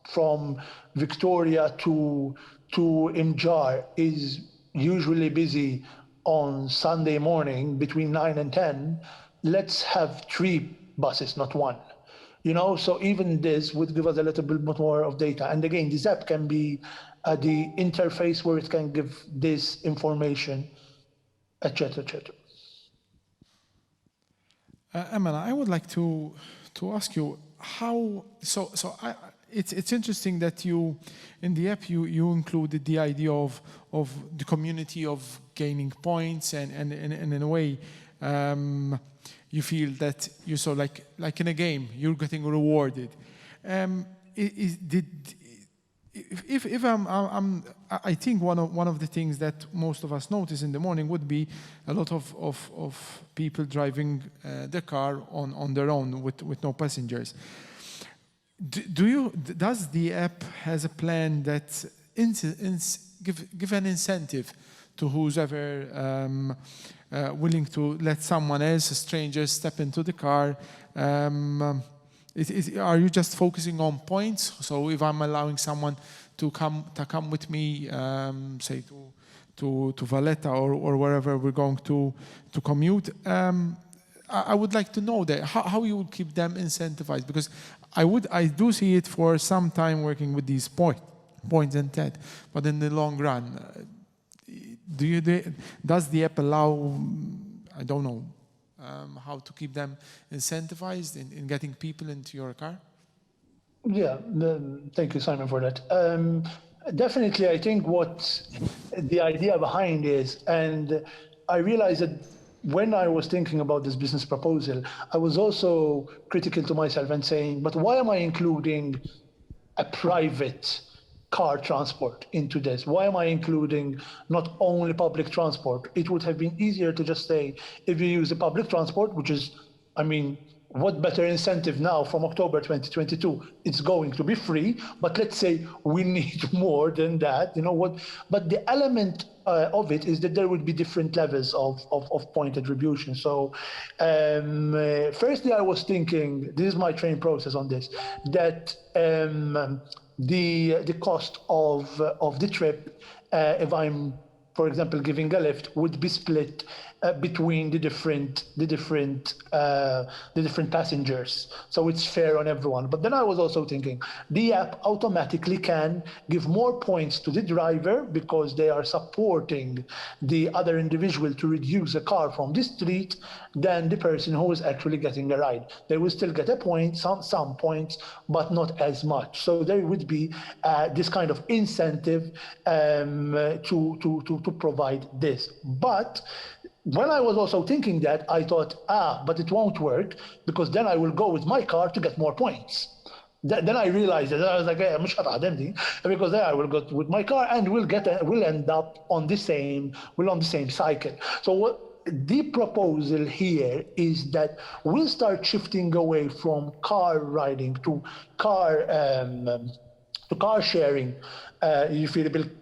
from Victoria to Imjar is usually busy on Sunday morning between 9 and 10, let's have 3 buses, not 1. You know, so even this would give us a little bit more of data. And again, this app can be the interface where it can give this information, etc., etc. Amanda, I would like to ask you how. It's interesting that you, in the app, you included the idea of the community of gaining points, and in a way, you feel that you so like in a game you're getting rewarded. I think one of the things that most of us notice in the morning would be a lot of people driving their car on their own with no passengers. Does the app has a plan that give an incentive to who's ever willing to let someone else, a stranger, step into the car? Are you just focusing on points? So if I'm allowing someone to come with me, say to Valletta or wherever we're going to commute, I would like to know that how you would keep them incentivized, because I do see it for some time working with these points and TED, but in the long run, does the app allow, I don't know, how to keep them incentivized in getting people into your car? Yeah, thank you, Simon, for that. Definitely, I think what the idea behind is, and I realized that when I was thinking about this business proposal, I was also critical to myself and saying, but why am I including a private car transport into this? Why am I including not only public transport? It would have been easier to just say, if you use the public transport, which is, I mean, what better incentive now from October 2022? It's going to be free, but let's say we need more than that, you know what? But the element of it is that there would be different levels of point attribution. So firstly, I was thinking, this is my train process on this, that the cost of the trip, if I'm, for example, giving a lift, would be split between the different passengers, so it's fair on everyone. But then I was also thinking, the app automatically can give more points to the driver because they are supporting the other individual to reduce a car from the street than the person who is actually getting a ride. They will still get a point, some points, but not as much. So there would be this kind of incentive to provide this. But when I was also thinking that, I thought, but it won't work because then I will go with my car to get more points. Then I realized that I was like, hey, because then I will go with my car and we'll end up on the same cycle. So what the proposal here is that we'll start shifting away from car riding to car sharing,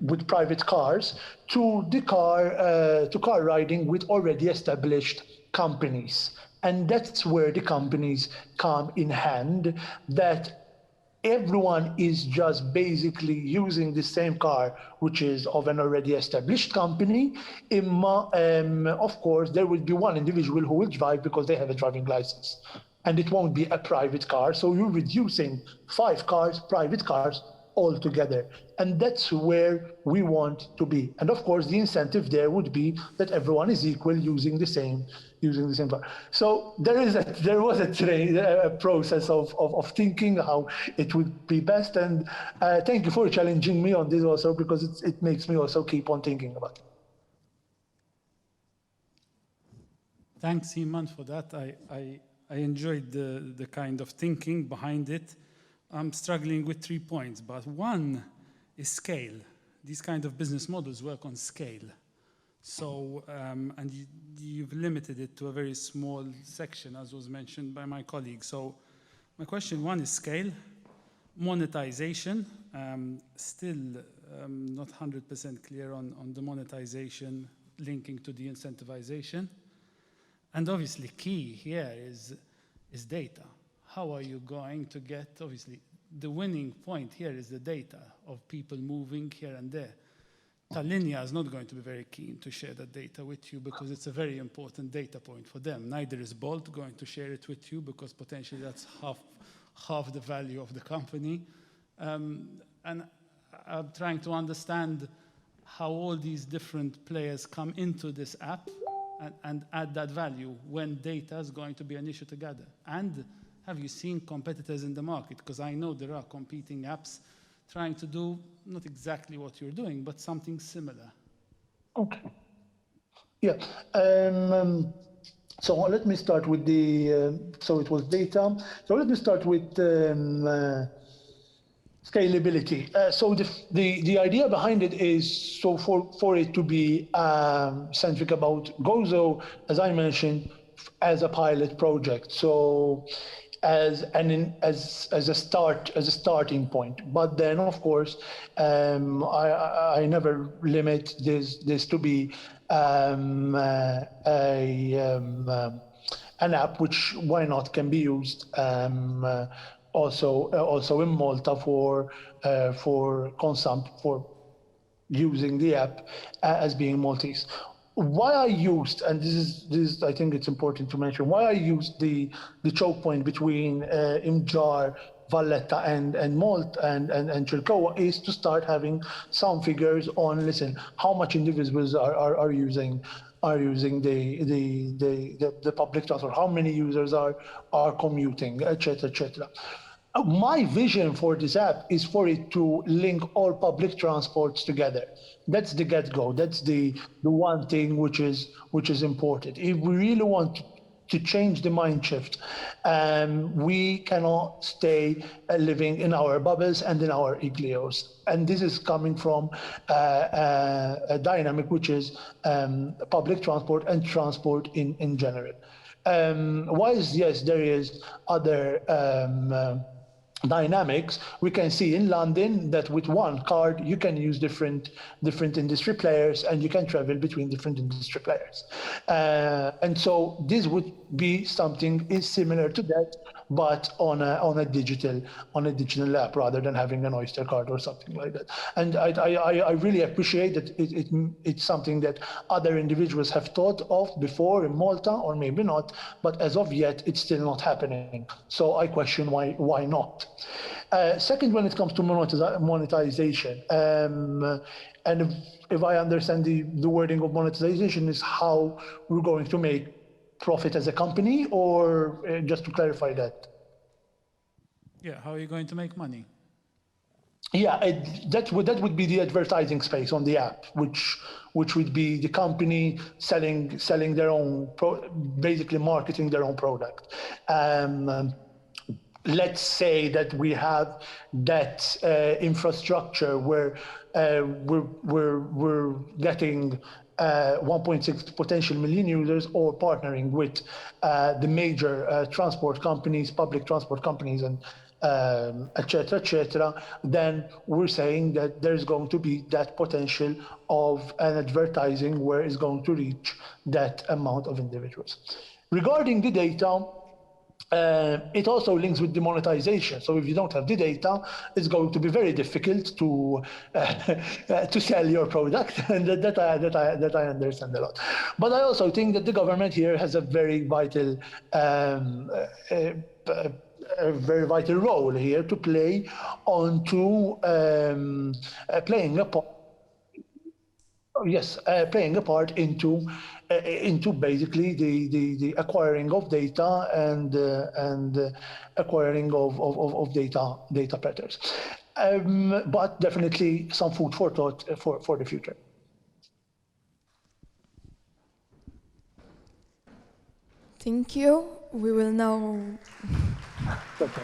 with private cars, to the car riding with already established companies. And that's where the companies come in hand, that everyone is just basically using the same car, which is of an already established company. Of course, there will be one individual who will drive because they have a driving license. And it won't be a private car. So you're reducing 5 private cars altogether. And that's where we want to be. And of course, the incentive there would be that everyone is equal using the same car. So there was a process of thinking how it would be best. And thank you for challenging me on this also, because it makes me also keep on thinking about it. Thanks, Iman, for that. I enjoyed the kind of thinking behind it. I'm struggling with 3 points, but one is scale. These kind of business models work on scale. So, and you've limited it to a very small section, as was mentioned by my colleague. So my question one is scale. Monetization, still not 100% clear on the monetization linking to the incentivization. And obviously key here is data. How are you going to get, obviously, the winning point here is the data of people moving here and there. Tallinea is not going to be very keen to share that data with you because it's a very important data point for them. Neither is Bolt going to share it with you because potentially that's half the value of the company. And I'm trying to understand how all these different players come into this app and add that value when data is going to be an issue to gather. And have you seen competitors in the market? Because I know there are competing apps trying to do not exactly what you're doing, but something similar. Okay. Yeah. So let me start with so it was data. So let me start with scalability. So the idea behind it is, so for it to be centric about Gozo, as I mentioned, as a pilot project. So as a starting point. But then, of course, I never limit this to be an app which, why not, can be used also in Malta for using the app as being Maltese. Why I used, and this is I think it's important to mention, why I used the choke point between Imjar, Valletta and Malta and Chilcoa is to start having some figures on, listen, how much individuals are using the public transport, how many users are commuting, etc., etc. My vision for this app is for it to link all public transports together. That's the get-go. That's the one thing which is important. If we really want to change the mind shift. We cannot stay living in our bubbles and in our igloos. And this is coming from a dynamic which is public transport and transport in general. Whilst, yes, there is other dynamics, we can see in London that with one card you can use different industry players and you can travel between different industry players. And so this would be something is similar to that, but on a digital app rather than having an Oyster card or something like that. And I really appreciate that it's something that other individuals have thought of before in Malta, or maybe not, but as of yet it's still not happening. So I question why not. Second, when it comes to monetization, and if I understand the wording of monetization is how we're going to make profit as a company, or just to clarify that? Yeah, how are you going to make money? Yeah, that would be the advertising space on the app, which would be the company selling their own, basically marketing their own product. Let's say that we have that infrastructure where we're getting 1.6 potential million users, or partnering with the major transport companies, public transport companies, and et cetera, then we're saying that there's going to be that potential of an advertising where it's going to reach that amount of individuals. Regarding the data, it also links with the monetization. So if you don't have the data, it's going to be very difficult to sell your product, and that I understand a lot. But I also think that the government here has a very vital role here to play onto playing a part. Yes, playing a part into basically the acquiring of data and acquiring of data patterns. But definitely some food for thought for the future. Thank you. We will now. Okay.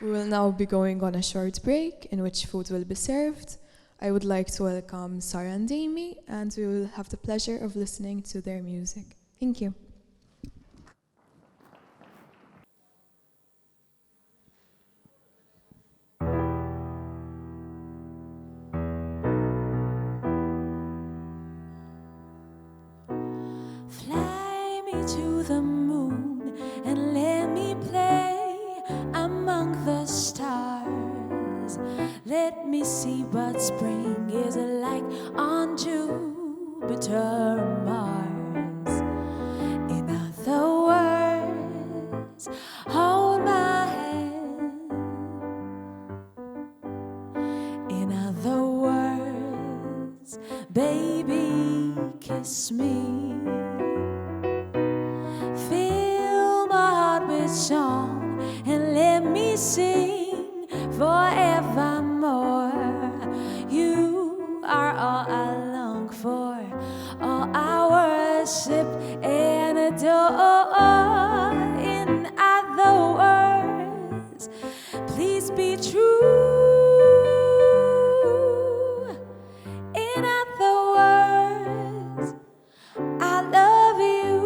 We will now be going on a short break in which food will be served. I would like to welcome Sarah and Amy, and we will have the pleasure of listening to their music. Thank you. Fly me to the moon and let me play among the stars. Let me see what spring is like on Jupiter, Mars. In other words, hold my hand. In other words, baby, kiss me. Fill my heart with song and let me sing forevermore. You are all I long for, all I worship and adore. In other words, please be true. In other words, I love you.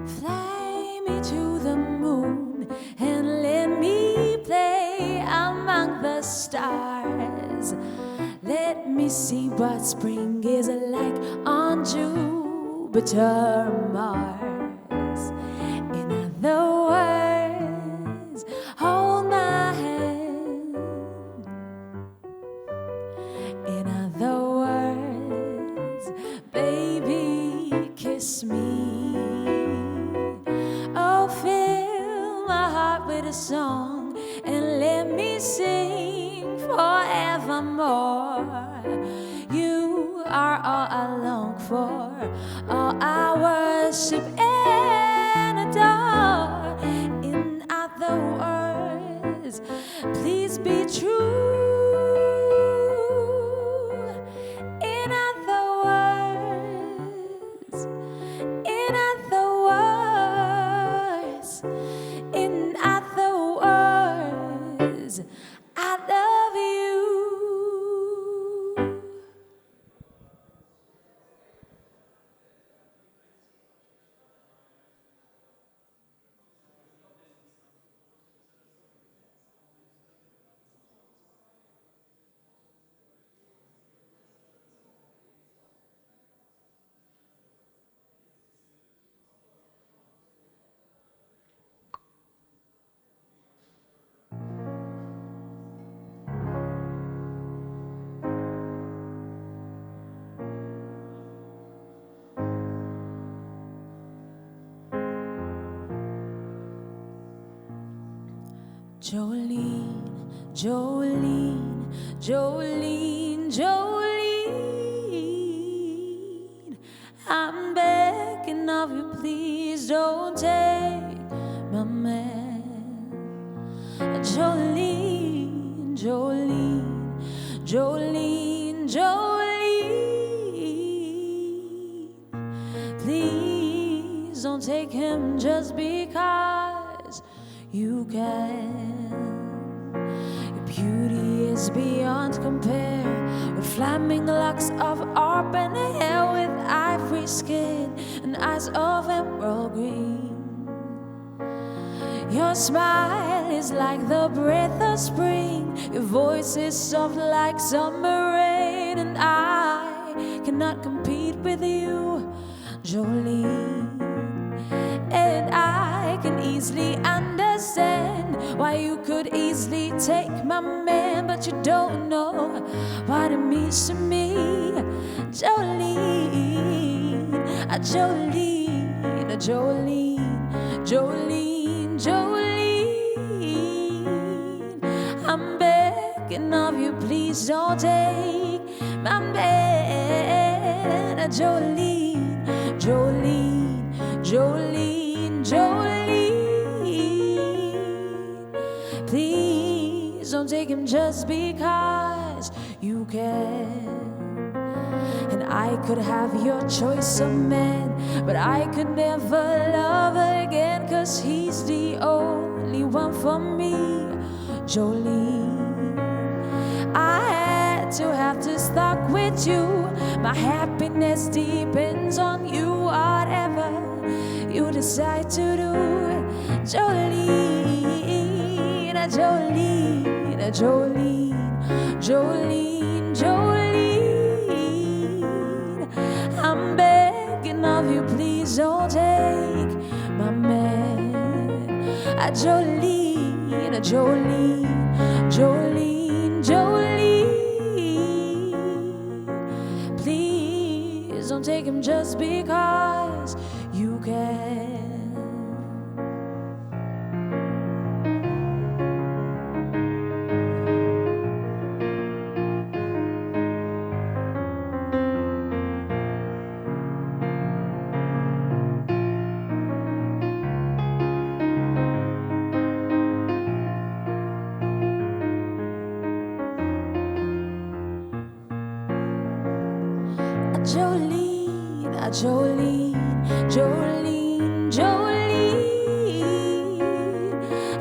Fly me to the moon and let me play among the stars. Let me see what spring is like on Jupiter, Mars. In other words, hold my hand. In a song and let me sing forevermore. You are all I long for, all I worship and adore. In other words, please be true. In other words, in other words, in other words, I love you. Jolene, Jolene, Jolene, Jolene, I'm begging of you, please don't take my man. Jolene, Jolene, Jolene, Jolene, please don't take him just because you can. Your beauty is beyond compare, with flaming locks of auburn hair, with ivory skin and eyes of emerald green. Your smile is like the breath of spring, your voice is soft like summer rain, and I cannot compete with you, Jolene. And I can easily understand why you could easily take my man, but you don't know what it means to me, Jolene, Jolene, Jolene, Jolene, Jolene. I'm begging of you, please don't take my man, Jolene, Jolene, Jolene, Jolene. Please don't take him just because you can. And I could have your choice of man, but I could never love again, 'cause he's the only one for me, Jolene. I had to stuck with you. My happiness depends on you, whatever you decide to do, Jolene, Jolene, Jolene, Jolene, Jolene. I'm begging of you, please don't take my man, Jolene, Jolene, Jolene, Jolene. Please don't take him just because you can. Jolene, Jolene, Jolene, Jolene.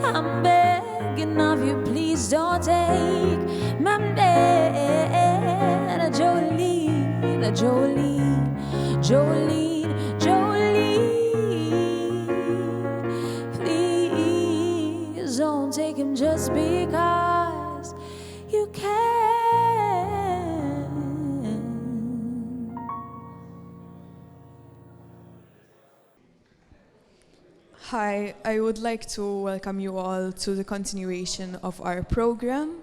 I'm begging of you, please don't take my man, Jolene, Jolene, Jolene, Jolene. Please don't take him just because you can. Hi, I would like to welcome you all to the continuation of our program.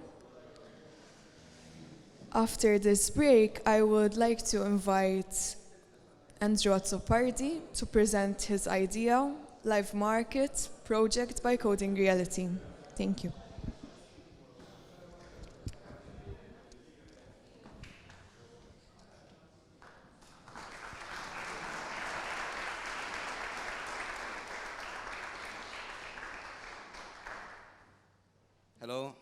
After this break, I would like to invite Andrew Azzopardi to present his idea Live Market Project by Coding Reality. Thank you. Hello.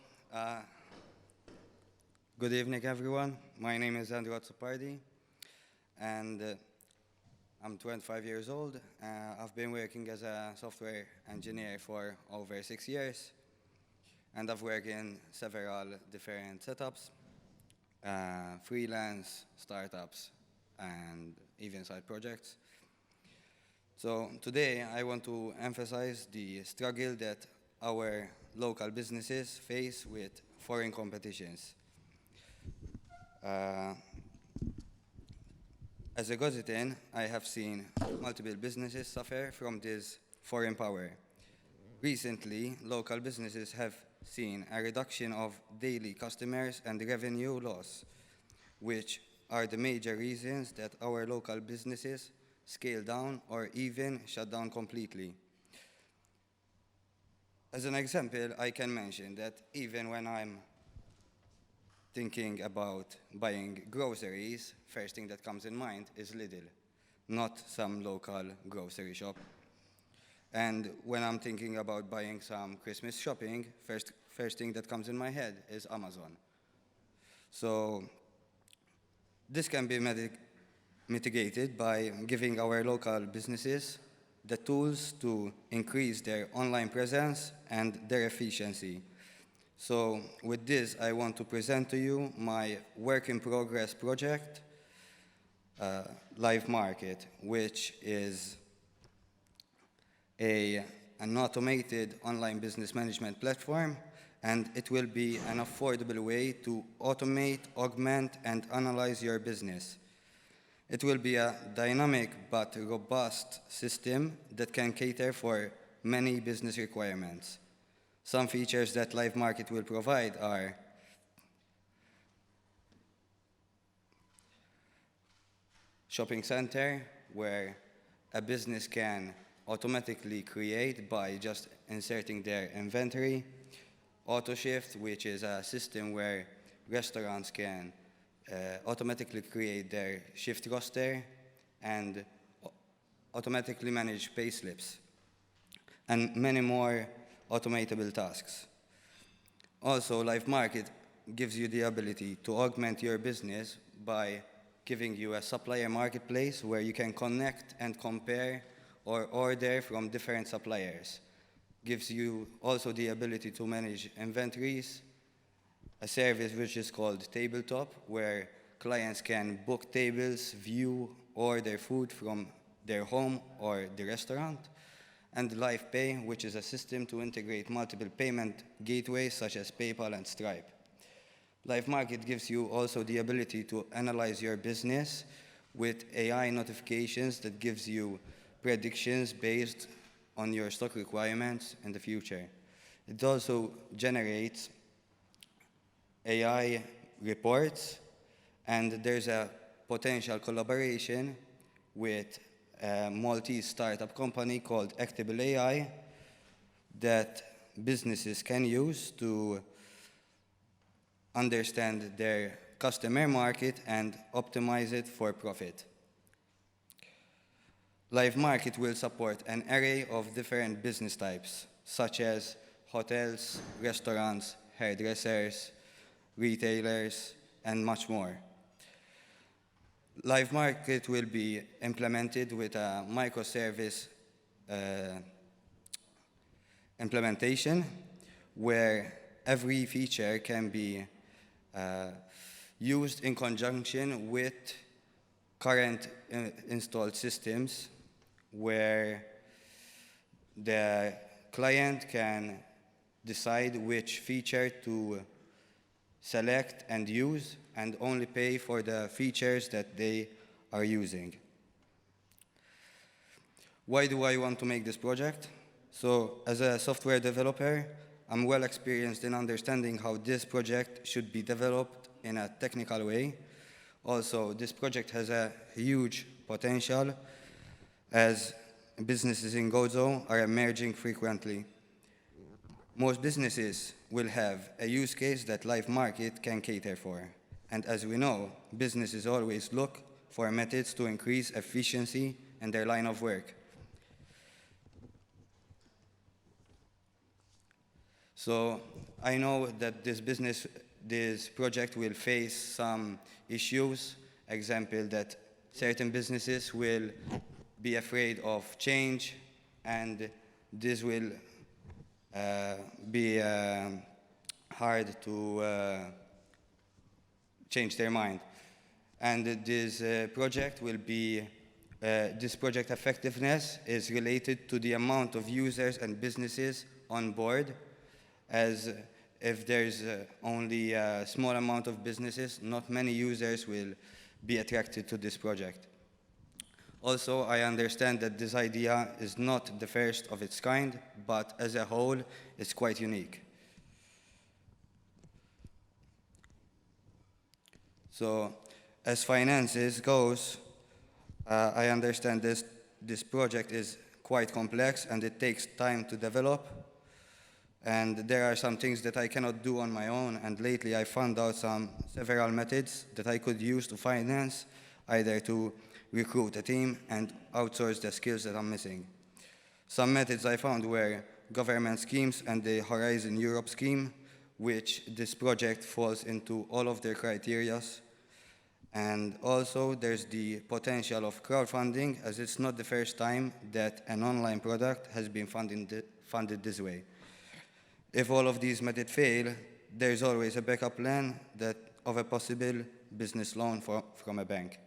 Good evening, everyone. My name is Andrew Atsopardi, and I'm 25 years old. I've been working as a software engineer for over 6 years, and I've worked in several different setups, freelance, startups, and even side projects. So today I want to emphasize the struggle that our local businesses face with foreign competitions. As a Gozitan, I have seen multiple businesses suffer from this foreign power. Recently, local businesses have seen a reduction of daily customers and revenue loss, which are the major reasons that our local businesses scale down or even shut down completely. As an example, I can mention that even when I'm thinking about buying groceries, first thing that comes in mind is Lidl, not some local grocery shop. And when I'm thinking about buying some Christmas shopping, first thing that comes in my head is Amazon. So this can be mitigated by giving our local businesses the tools to increase their online presence and their efficiency. So with this, I want to present to you my work in progress project, Live Market, which is an automated online business management platform, and it will be an affordable way to automate, augment, and analyze your business. It will be a dynamic but robust system that can cater for many business requirements. Some features that Live Market will provide are shopping center, where a business can automatically create by just inserting their inventory. Auto shift, which is a system where restaurants can automatically create their shift roster and automatically manage pay slips, and many more automatable tasks. Also, Live Market gives you the ability to augment your business by giving you a supplier marketplace where you can connect and compare or order from different suppliers. Gives you also the ability to manage inventories, a service which is called Tabletop, where clients can book tables, view, order food from their home or the restaurant, and Live Pay, which is a system to integrate multiple payment gateways such as PayPal and Stripe. Live Market gives you also the ability to analyze your business with AI notifications that gives you predictions based on your stock requirements in the future. It also generates AI reports, and there's a potential collaboration with a Maltese startup company called Actable AI that businesses can use to understand their customer market and optimize it for profit. Live Market will support an array of different business types, such as hotels, restaurants, hairdressers, retailers, and much more. Live Market will be implemented with a microservice implementation where every feature can be used in conjunction with current installed systems, where the client can decide which feature to select and use, and only pay for the features that they are using. Why do I want to make this project? So, as a software developer, I'm well experienced in understanding how this project should be developed in a technical way. Also, this project has a huge potential, as businesses in Gozo are emerging frequently. Most businesses will have a use case that live market can cater for. And as we know, businesses always look for methods to increase efficiency in their line of work. So I know that this project will face some issues. Example, that certain businesses will be afraid of change, and this will be hard to change their mind. And this project will be, this project effectiveness is related to the amount of users and businesses on board, as if there's only a small amount of businesses, not many users will be attracted to this project. Also, I understand that this idea is not the first of its kind, but as a whole, it's quite unique. So, as finances goes, I understand this project is quite complex and it takes time to develop. And there are some things that I cannot do on my own, and lately I found out several methods that I could use to finance, either to recruit a team and outsource the skills that I'm missing. Some methods I found were government schemes and the Horizon Europe scheme, which this project falls into all of their criteria. And also there's the potential of crowdfunding, as it's not the first time that an online product has been funded this way. If all of these methods fail, there's always a backup plan of a possible business loan from a bank.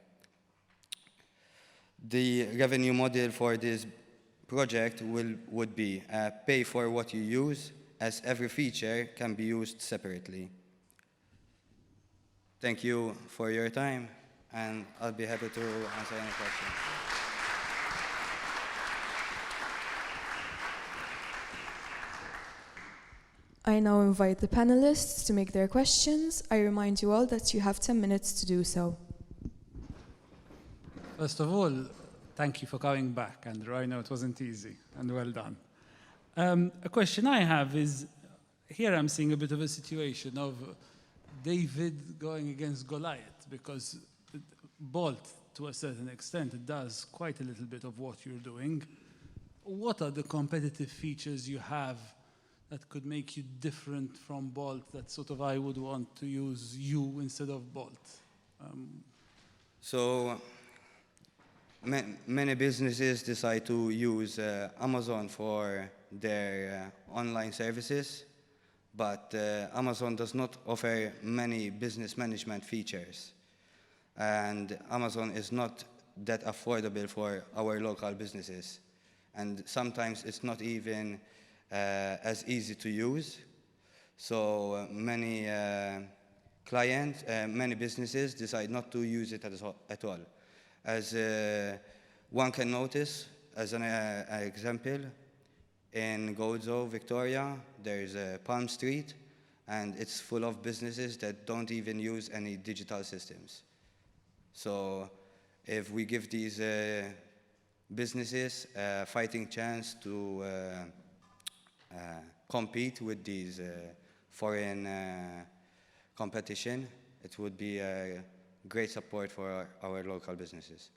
The revenue model for this project would be pay for what you use, as every feature can be used separately. Thank you for your time, and I'll be happy to answer any questions. I now invite the panelists to make their questions. I remind you all that you have 10 minutes to do so. First of all, thank you for coming back, Andrew. I know it wasn't easy, and well done. A question I have is, here I'm seeing a bit of a situation of David going against Goliath, because Bolt, to a certain extent, it does quite a little bit of what you're doing. What are the competitive features you have that could make you different from Bolt, that sort of I would want to use you instead of Bolt? So many businesses decide to use Amazon for their online services, but Amazon does not offer many business management features. And Amazon is not that affordable for our local businesses. And sometimes it's not even as easy to use. So many clients, many businesses decide not to use it at all. As one can notice, as an example, in Gozo, Victoria, there's Palm Street, and it's full of businesses that don't even use any digital systems. So if we give these businesses a fighting chance to compete with these foreign competition, it would be a great support for our local businesses.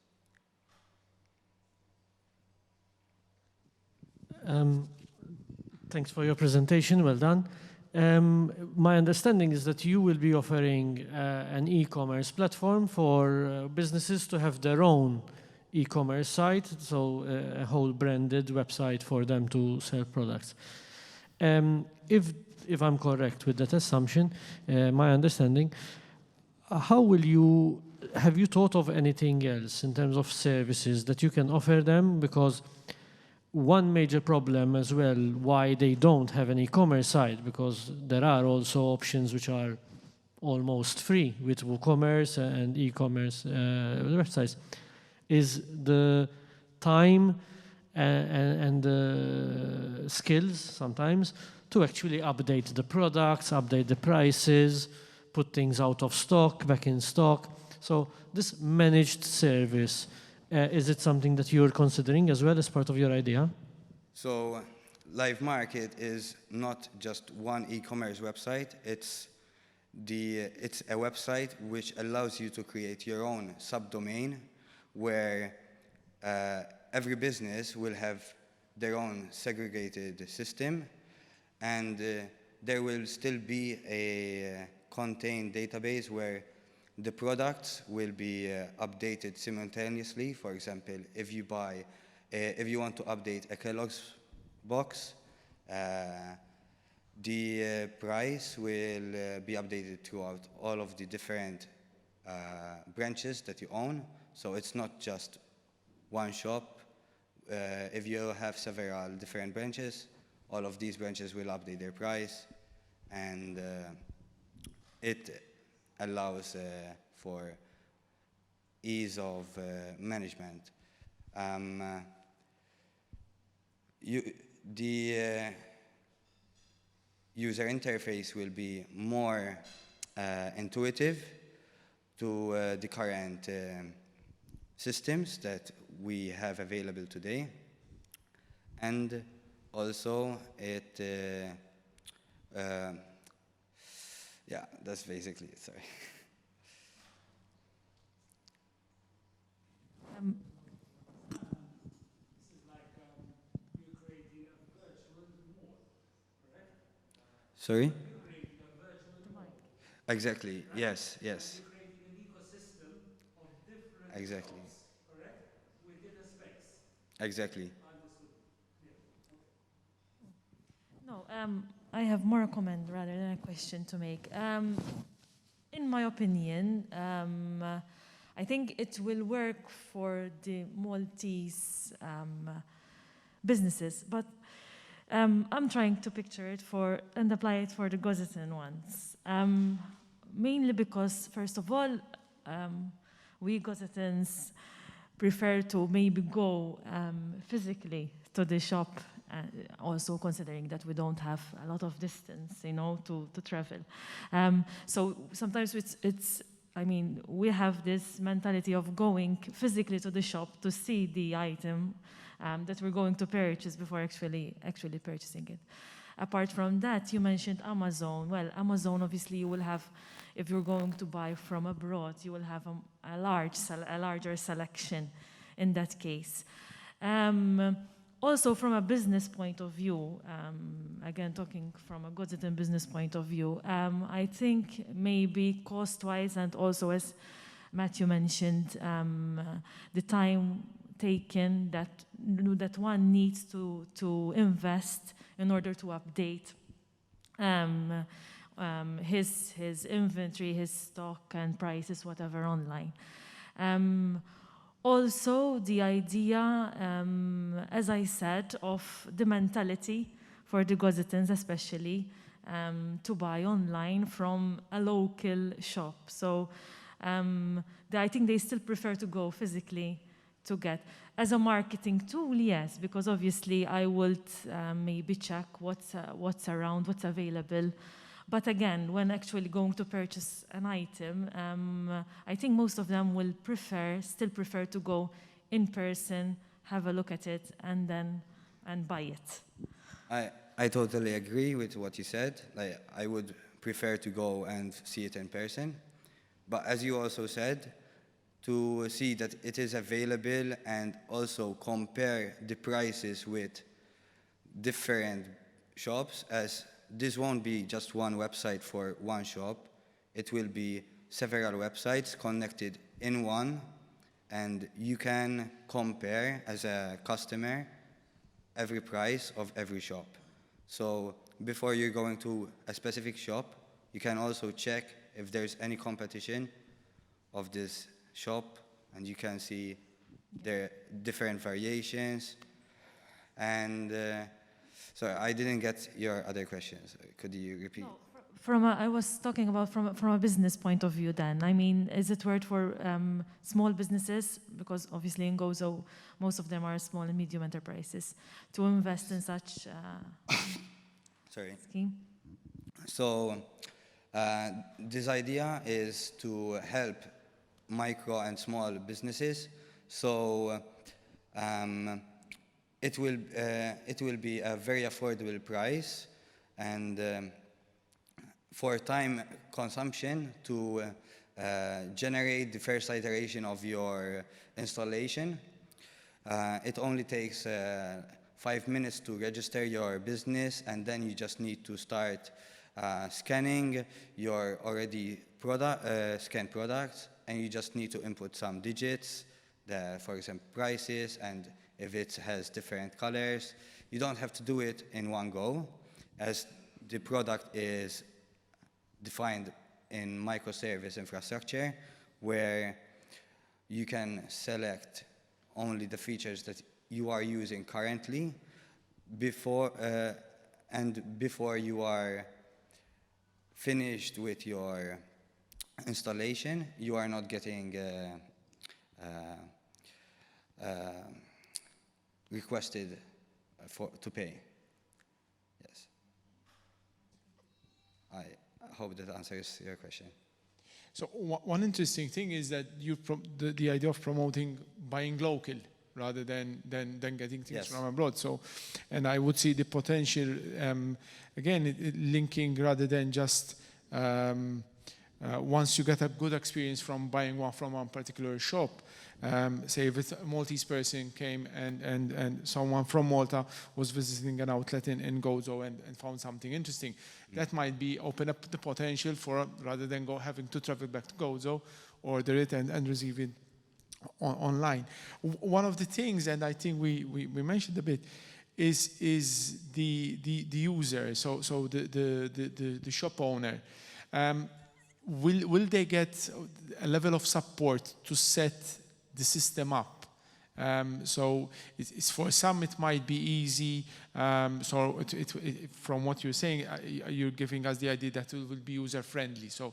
Thanks for your presentation, well done. My understanding is that you will be offering an e-commerce platform for businesses to have their own e-commerce site, so a whole branded website for them to sell products. If I'm correct with that assumption, my understanding, have you thought of anything else in terms of services that you can offer them? Because one major problem as well why they don't have an e-commerce site, because there are also options which are almost free with WooCommerce and e-commerce websites, is the time and the skills sometimes to actually update the products, update the prices, put things out of stock, back in stock. So this managed service, Is it something that you're considering as well as part of your idea? So Live Market is not just one e-commerce website. It's a website which allows you to create your own subdomain where every business will have their own segregated system, and there will still be a contained database where the products will be updated simultaneously. For example, if you want to update a Kellogg's box, the price will be updated throughout all of the different branches that you own. So it's not just one shop. If you have several different branches, all of these branches will update their price, and it allows for ease of management. The user interface will be more intuitive to the current systems that we have available today, and also it yeah, that's basically it. Sorry. Sorry? Exactly. Yes. Yes. Exactly. Exactly. No, I have more a comment rather than a question to make. In my opinion, I think it will work for the Maltese businesses, but I'm trying to picture it and apply it for the Gozitan ones. Mainly because, first of all, we Gozitans prefer to maybe go physically to the shop, also considering that we don't have a lot of distance, to travel. So sometimes I mean, we have this mentality of going physically to the shop to see the item that we're going to purchase before actually purchasing it. Apart from that, you mentioned Amazon. Well, Amazon, obviously, you will have, if you're going to buy from abroad, you will have a larger selection in that case. Also, from a business point of view, again, talking from a Gozitan business point of view, I think maybe cost-wise, and also as Matthew mentioned, the time taken that one needs to invest in order to update his inventory, his stock and prices, whatever, online. Also, the idea, as I said, of the mentality for the Gozitans especially, to buy online from a local shop. So I think they still prefer to go physically to get. As a marketing tool, yes, because obviously I would maybe check what's around, what's available. But again, when actually going to purchase an item, I think most of them will still prefer to go in person, have a look at it, and buy it. I totally agree with what you said. Like, I would prefer to go and see it in person. But as you also said, to see that it is available and also compare the prices with different shops, as this won't be just one website for one shop. It will be several websites connected in one, and you can compare as a customer every price of every shop. So before you're going to a specific shop, you can also check if there's any competition of this shop, and you can see their different variations. And sorry, I didn't get your other questions. Could you repeat? No, I was talking about from a business point of view then. I mean, is it worth for small businesses, because obviously in Gozo, most of them are small and medium enterprises, to invest in such scheme? So this idea is to help micro and small businesses So it will be a very affordable price, and for time consumption to generate the first iteration of your installation. It only takes 5 minutes to register your business, and then you just need to start scanning your already scanned products, and you just need to input some digits, for example, prices, and if it has different colors. You don't have to do it in one go, as the product is defined in microservice infrastructure, where you can select only the features that you are using currently before you are finished with your installation. You are not getting requested to pay. Yes. I hope that answers your question. So one interesting thing is that the idea of promoting buying local rather than getting things from abroad. So, and I would see the potential, again, linking rather than just once you get a good experience from buying one from one particular shop, say if a Maltese person came and someone from Malta was visiting an outlet in Gozo and found something interesting, that might be open up the potential for, rather than having to travel back to Gozo, order it and receive it online. One of the things, and I think we mentioned a bit, is the user, so the shop owner. Will they get a level of support to set the system up? So it's for some it might be easy. So from what you're saying, you're giving us the idea that it will be user friendly. So,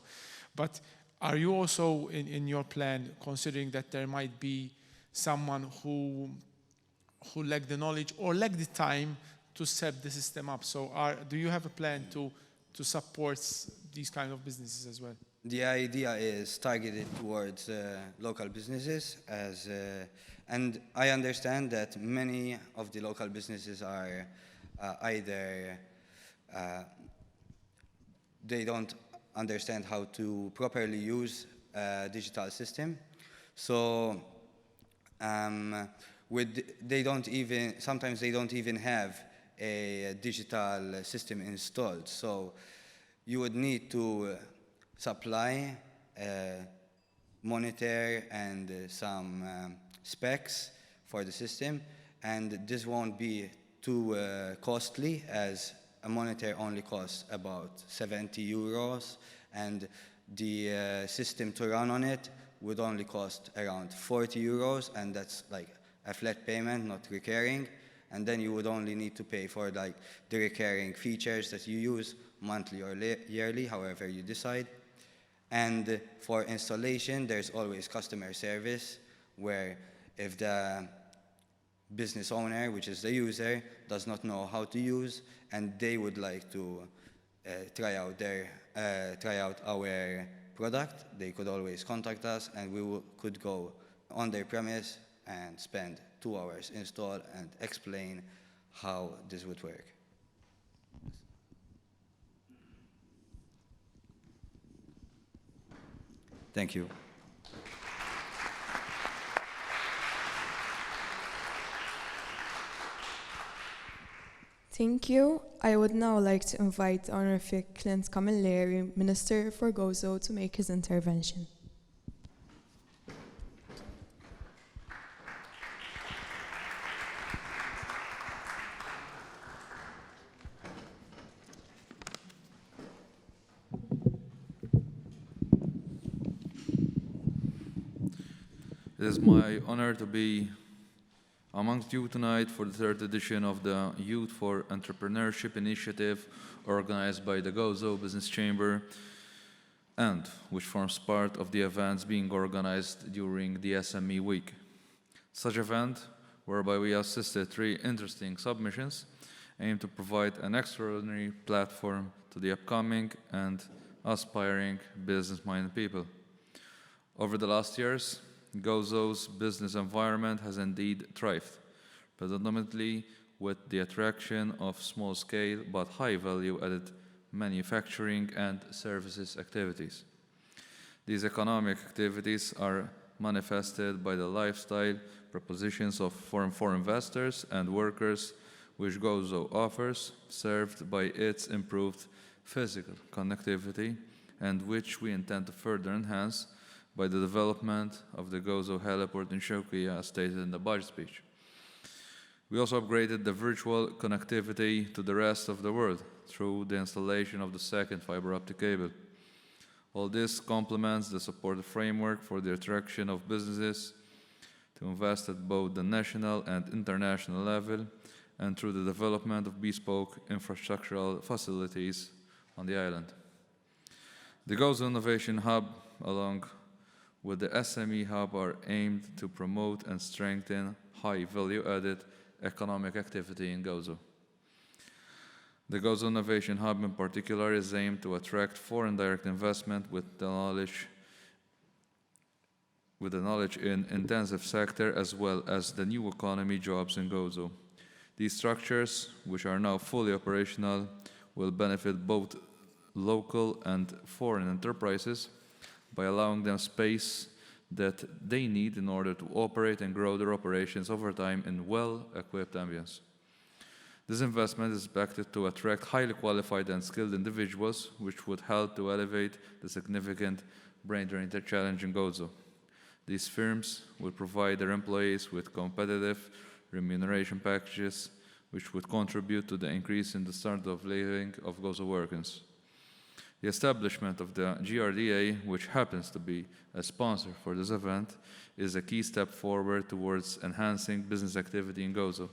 but are you also in your plan considering that there might be someone who lack the knowledge or lack the time to set the system up? So do you have a plan to support these kind of businesses as well? The idea is targeted towards local businesses, and I understand that many of the local businesses are either they don't understand how to properly use a digital system, so sometimes they don't even have a digital system installed. So you would need to supply, monitor, and some specs for the system, and this won't be too costly, as a monitor only costs about 70 euros, and the system to run on it would only cost around 40 euros, and that's like a flat payment, not recurring. And then you would only need to pay for like the recurring features that you use monthly or yearly, however you decide. And for installation, there's always customer service, where if the business owner, which is the user, does not know how to use, and they would like to try out our product, they could always contact us, and we could go on their premise and spend 2 hours install and explain how this would work. Thank you. Thank you. I would now like to invite Honorable Clint Camilleri, Minister for Gozo, to make his intervention. It is my honor to be amongst you tonight for the 3rd edition of the Youth for Entrepreneurship initiative organized by the Gozo Business Chamber, and which forms part of the events being organized during the SME Week. Such event, whereby we assisted 3 interesting submissions, aim to provide an extraordinary platform to the upcoming and aspiring business-minded people. Over the last years, Gozo's business environment has indeed thrived, predominantly with the attraction of small-scale but high-value-added manufacturing and services activities. These economic activities are manifested by the lifestyle propositions of foreign investors and workers which Gozo offers, served by its improved physical connectivity, and which we intend to further enhance by the development of the Gozo heliport in Shawqiyya, as stated in the budget speech. We also upgraded the virtual connectivity to the rest of the world through the installation of the second fiber optic cable. All this complements the supportive framework for the attraction of businesses to invest at both the national and international level, and through the development of bespoke infrastructural facilities on the island. The Gozo Innovation Hub, along with the SME Hub, are aimed to promote and strengthen high value-added economic activity in Gozo. The Gozo Innovation Hub in particular is aimed to attract foreign direct investment with the knowledge in intensive sector as well as the new economy jobs in Gozo. These structures, which are now fully operational, will benefit both local and foreign enterprises by allowing them space that they need in order to operate and grow their operations over time in well-equipped ambience. This investment is expected to attract highly qualified and skilled individuals, which would help to elevate the significant brain drain challenge in Gozo. These firms will provide their employees with competitive remuneration packages, which would contribute to the increase in the standard of living of Gozo workers. The establishment of the GRDA, which happens to be a sponsor for this event, is a key step forward towards enhancing business activity in Gozo,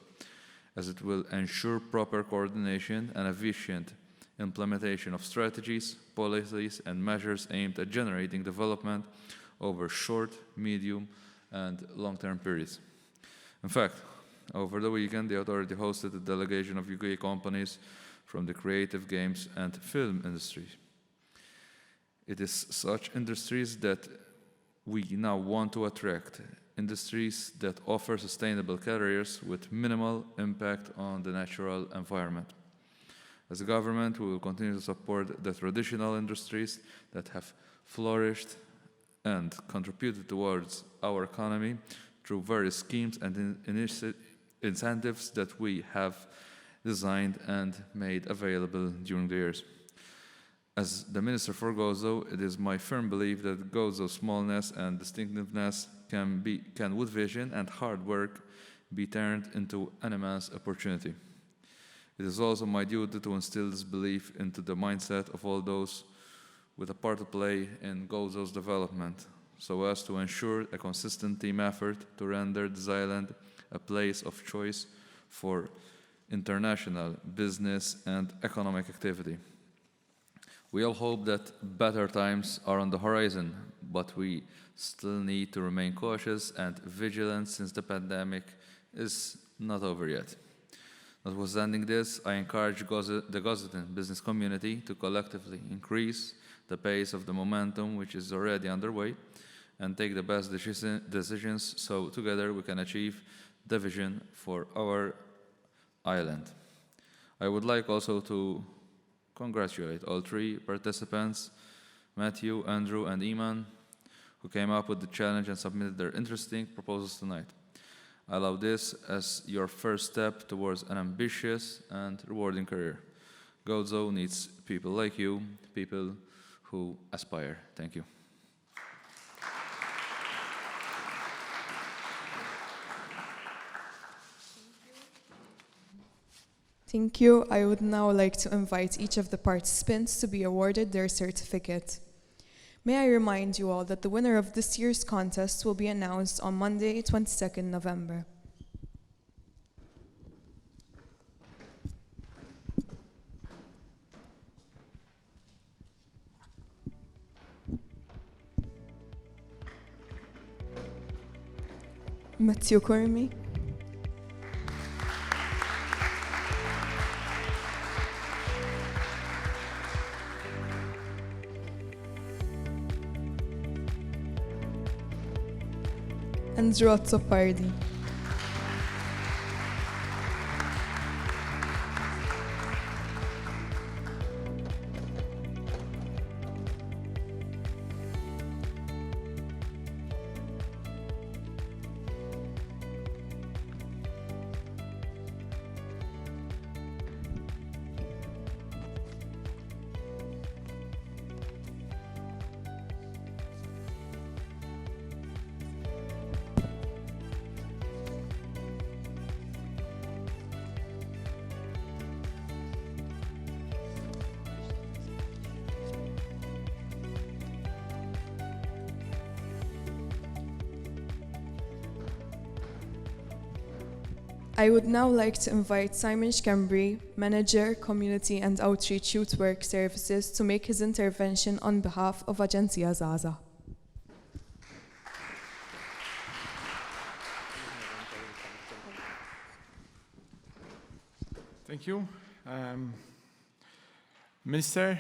as it will ensure proper coordination and efficient implementation of strategies, policies, and measures aimed at generating development over short, medium, and long-term periods. In fact, over the weekend, the authority hosted a delegation of UK companies from the creative games and film industry. It is such industries that we now want to attract, industries that offer sustainable careers with minimal impact on the natural environment. As a government, we will continue to support the traditional industries that have flourished and contributed towards our economy through various schemes and incentives that we have designed and made available during the years. As the Minister for Gozo, it is my firm belief that Gozo's smallness and distinctiveness can, with vision and hard work, be turned into an immense opportunity. It is also my duty to instill this belief into the mindset of all those with a part to play in Gozo's development, so as to ensure a consistent team effort to render this island a place of choice for international business and economic activity. We all hope that better times are on the horizon, but we still need to remain cautious and vigilant since the pandemic is not over yet. Notwithstanding this, I encourage the Gozo business community to collectively increase the pace of the momentum which is already underway and take the best decisions so together we can achieve the vision for our island. I would like also to congratulate all three participants, Matthew, Andrew, and Iman, who came up with the challenge and submitted their interesting proposals tonight. I allow this as your first step towards an ambitious and rewarding career. Gozo needs people like you, people who aspire. Thank you. Thank you. I would now like to invite each of the participants to be awarded their certificate. May I remind you all that the winner of this year's contest will be announced on Monday, 22nd November. Matthew Kurmi. Andrew Azzopardi. I would now like to invite Simon Schembri, Manager, Community and Outreach Youth Work Services, to make his intervention on behalf of Aġenzija Żgħażagħ. Thank you. Minister,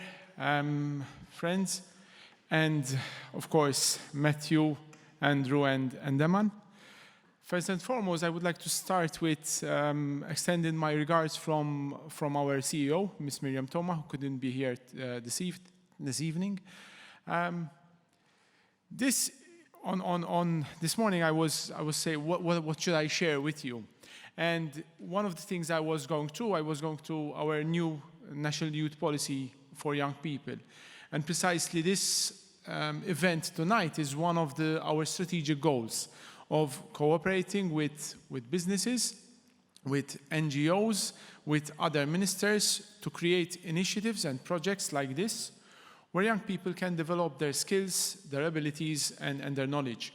friends, and of course, Matthew, Andrew, and Eman. First and foremost, I would like to start with extending my regards from our CEO, Ms. Miriam Toma, who couldn't be here this evening. This morning, I was saying, what should I share with you? And one of the things I was going through our new National Youth Policy for Young People. And precisely this event tonight is one of our strategic goals of cooperating with businesses, with NGOs, with other ministers to create initiatives and projects like this, where young people can develop their skills, their abilities, and their knowledge.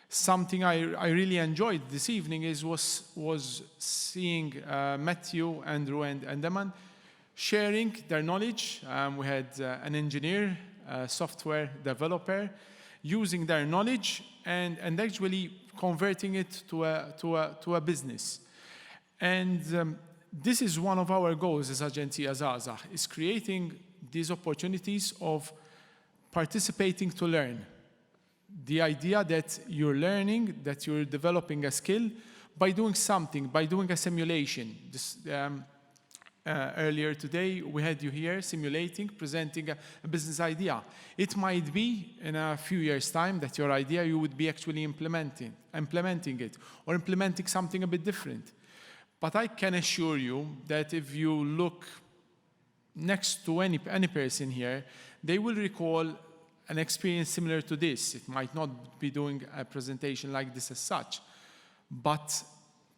Something I really enjoyed this evening was seeing Matthew, Andrew, and Eman sharing their knowledge. We had an engineer, a software developer, using their knowledge and actually converting it to a business. And this is one of our goals as Aġenzija Żgħażagħ, is creating these opportunities of participating to learn. The idea that you're learning, that you're developing a skill by doing something, by doing a simulation. Earlier today, we had you here simulating, presenting a business idea. It might be in a few years' time that your idea you would be actually implementing it, or implementing something a bit different. But I can assure you that if you look next to any person here, they will recall an experience similar to this. It might not be doing a presentation like this as such, but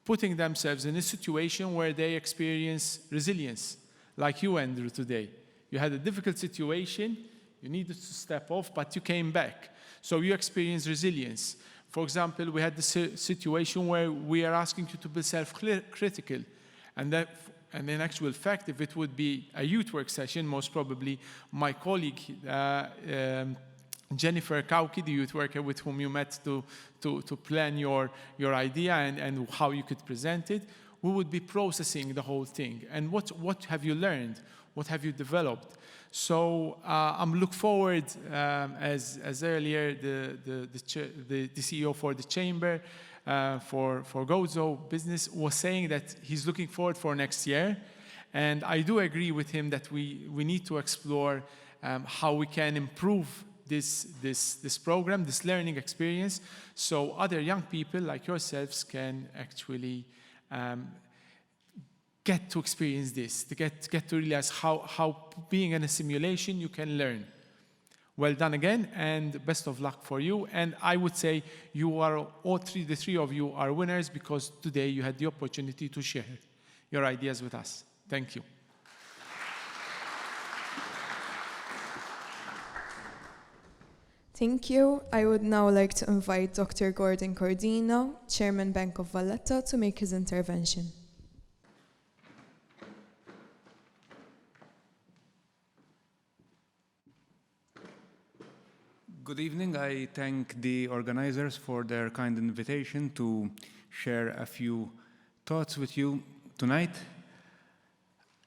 putting themselves in a situation where they experience resilience, like you, Andrew, today. You had a difficult situation, you needed to step off, but you came back. So you experienced resilience. For example, we had the situation where we are asking you to be self-critical. And in actual fact, if it would be a youth work session, most probably my colleague, Jennifer Kauki, the youth worker with whom you met to plan your idea and how you could present it, we would be processing the whole thing. And what have you learned? What have you developed? So I'm look forward, as earlier the CEO for the chamber, for Gozo Business was saying that he's looking forward for next year. And I do agree with him that we need to explore how we can improve this program, this learning experience, so other young people like yourselves can actually get to experience this, to get to realize how being in a simulation you can learn. Well done again, and best of luck for you. And I would say you are the three of you are winners, because today you had the opportunity to share your ideas with us. Thank you. Thank you. I would now like to invite Dr. Gordon Cordino, Chairman Bank of Valletta, to make his intervention. Good evening. I thank the organizers for their kind invitation to share a few thoughts with you tonight.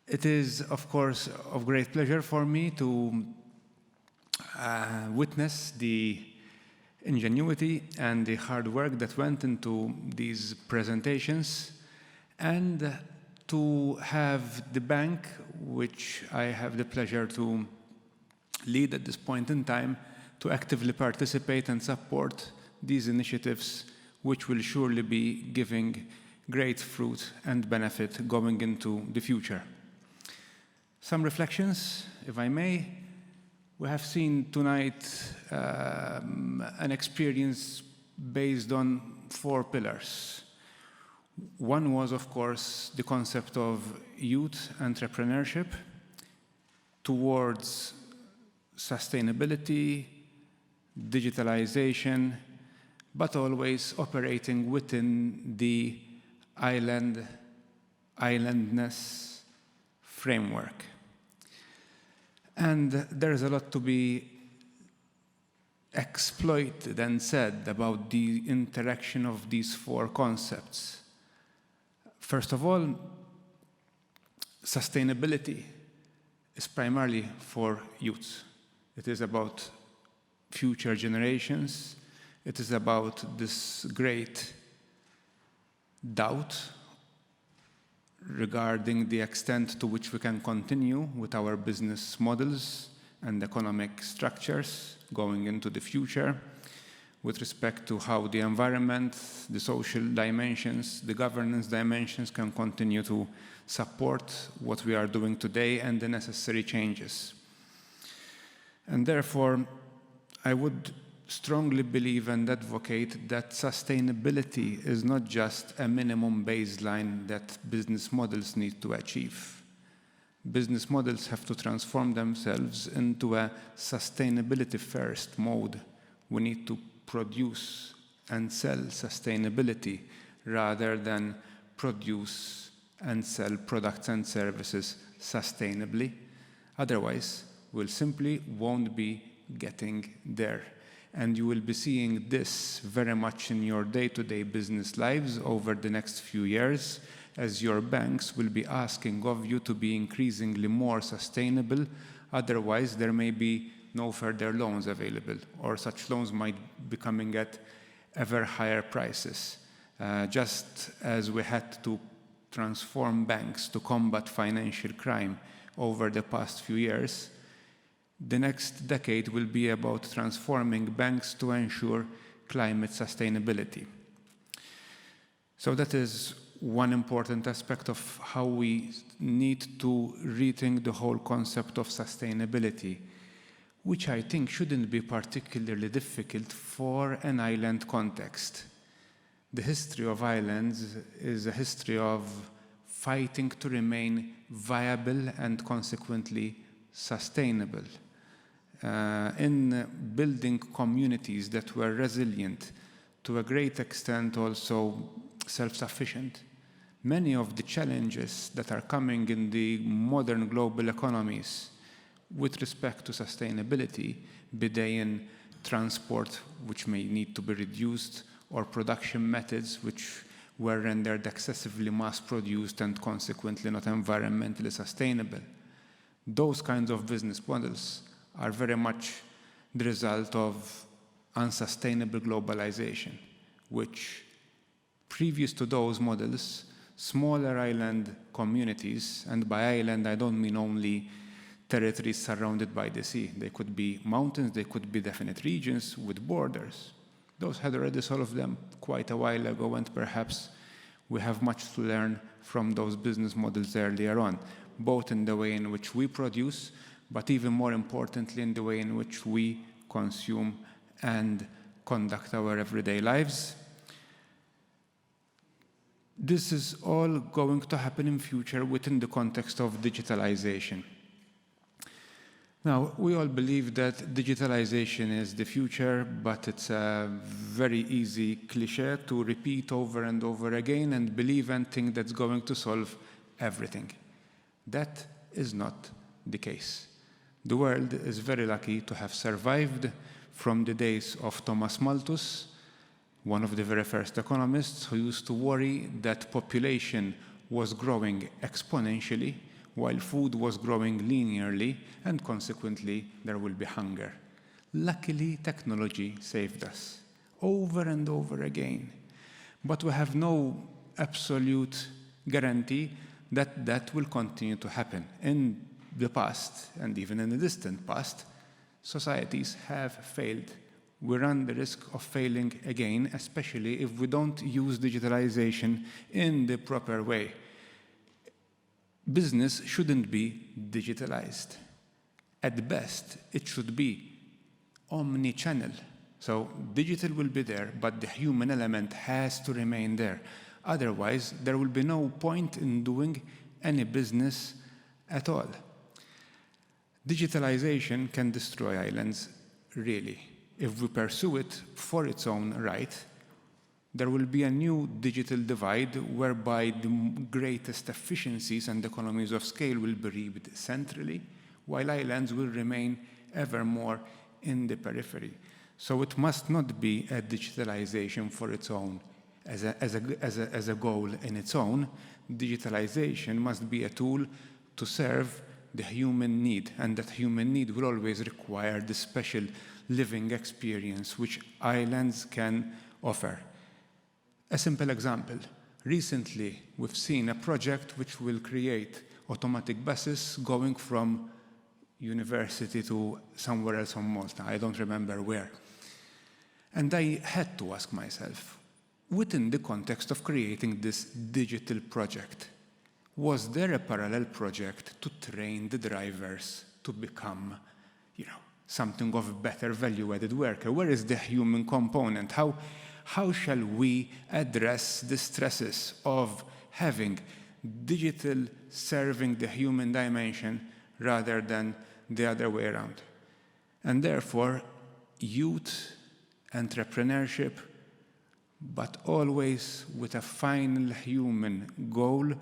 It is, of course, of great pleasure for me to witness the ingenuity and the hard work that went into these presentations, and to have the bank, which I have the pleasure to lead at this point in time, to actively participate and support these initiatives, which will surely be giving great fruit and benefit going into the future. Some reflections, if I may. We have seen tonight an experience based on 4 pillars. One was, of course, the concept of youth entrepreneurship towards sustainability, digitalization, but always operating within the islandness framework. And there's a lot to be exploited and said about the interaction of these 4 concepts. First of all, sustainability is primarily for youth. It is about future generations. It is about this great doubt regarding the extent to which we can continue with our business models and economic structures going into the future, with respect to how the environment, the social dimensions, the governance dimensions can continue to support what we are doing today and the necessary changes. And therefore, I would strongly believe and advocate that sustainability is not just a minimum baseline that business models need to achieve. Business models have to transform themselves into a sustainability-first mode. We need to produce and sell sustainability rather than produce and sell products and services sustainably. Otherwise, we simply won't be getting there. And you will be seeing this very much in your day-to-day business lives over the next few years, as your banks will be asking of you to be increasingly more sustainable. Otherwise, there may be no further loans available, or such loans might be coming at ever higher prices. Just as we had to transform banks to combat financial crime over the past few years, the next decade will be about transforming banks to ensure climate sustainability. So that is one important aspect of how we need to rethink the whole concept of sustainability, which I think shouldn't be particularly difficult for an island context. The history of islands is a history of fighting to remain viable and consequently sustainable. In building communities that were resilient, to a great extent also self-sufficient. Many of the challenges that are coming in the modern global economies with respect to sustainability, be they in transport, which may need to be reduced, or production methods which were rendered excessively mass-produced and consequently not environmentally sustainable. Those kinds of business models are very much the result of unsustainable globalization, which, previous to those models, smaller island communities, and by island I don't mean only territories surrounded by the sea. They could be mountains, they could be definite regions with borders. Those had already solved them quite a while ago, and perhaps we have much to learn from those business models earlier on, both in the way in which we produce, but even more importantly in the way in which we consume and conduct our everyday lives. This is all going to happen in future within the context of digitalization. Now, we all believe that digitalization is the future, but it's a very easy cliche to repeat over and over again and believe and think that's going to solve everything. That is not the case. The world is very lucky to have survived from the days of Thomas Malthus, one of the very first economists who used to worry that population was growing exponentially while food was growing linearly, and consequently there will be hunger. Luckily, technology saved us over and over again. But we have no absolute guarantee that that will continue to happen. In the past, and even in the distant past, societies have failed. We run the risk of failing again, especially if we don't use digitalization in the proper way. Business shouldn't be digitalized. At best, it should be omni-channel. So digital will be there, but the human element has to remain there. Otherwise, there will be no point in doing any business at all. Digitalization can destroy islands, really. If we pursue it for its own right, there will be a new digital divide whereby the greatest efficiencies and economies of scale will be reaped centrally, while islands will remain ever more in the periphery. So it must not be a digitalization for its own, as a goal in its own. Digitalization must be a tool to serve the human need, and that human need will always require the special living experience which islands can offer. A simple example. Recently, we've seen a project which will create automatic buses going from university to somewhere else on Malta. I don't remember where. And I had to ask myself, within the context of creating this digital project, was there a parallel project to train the drivers to become, something of better value-added worker? Where is the human component? How shall we address the stresses of having digital serving the human dimension rather than the other way around? And therefore, youth, entrepreneurship, but always with a final human goal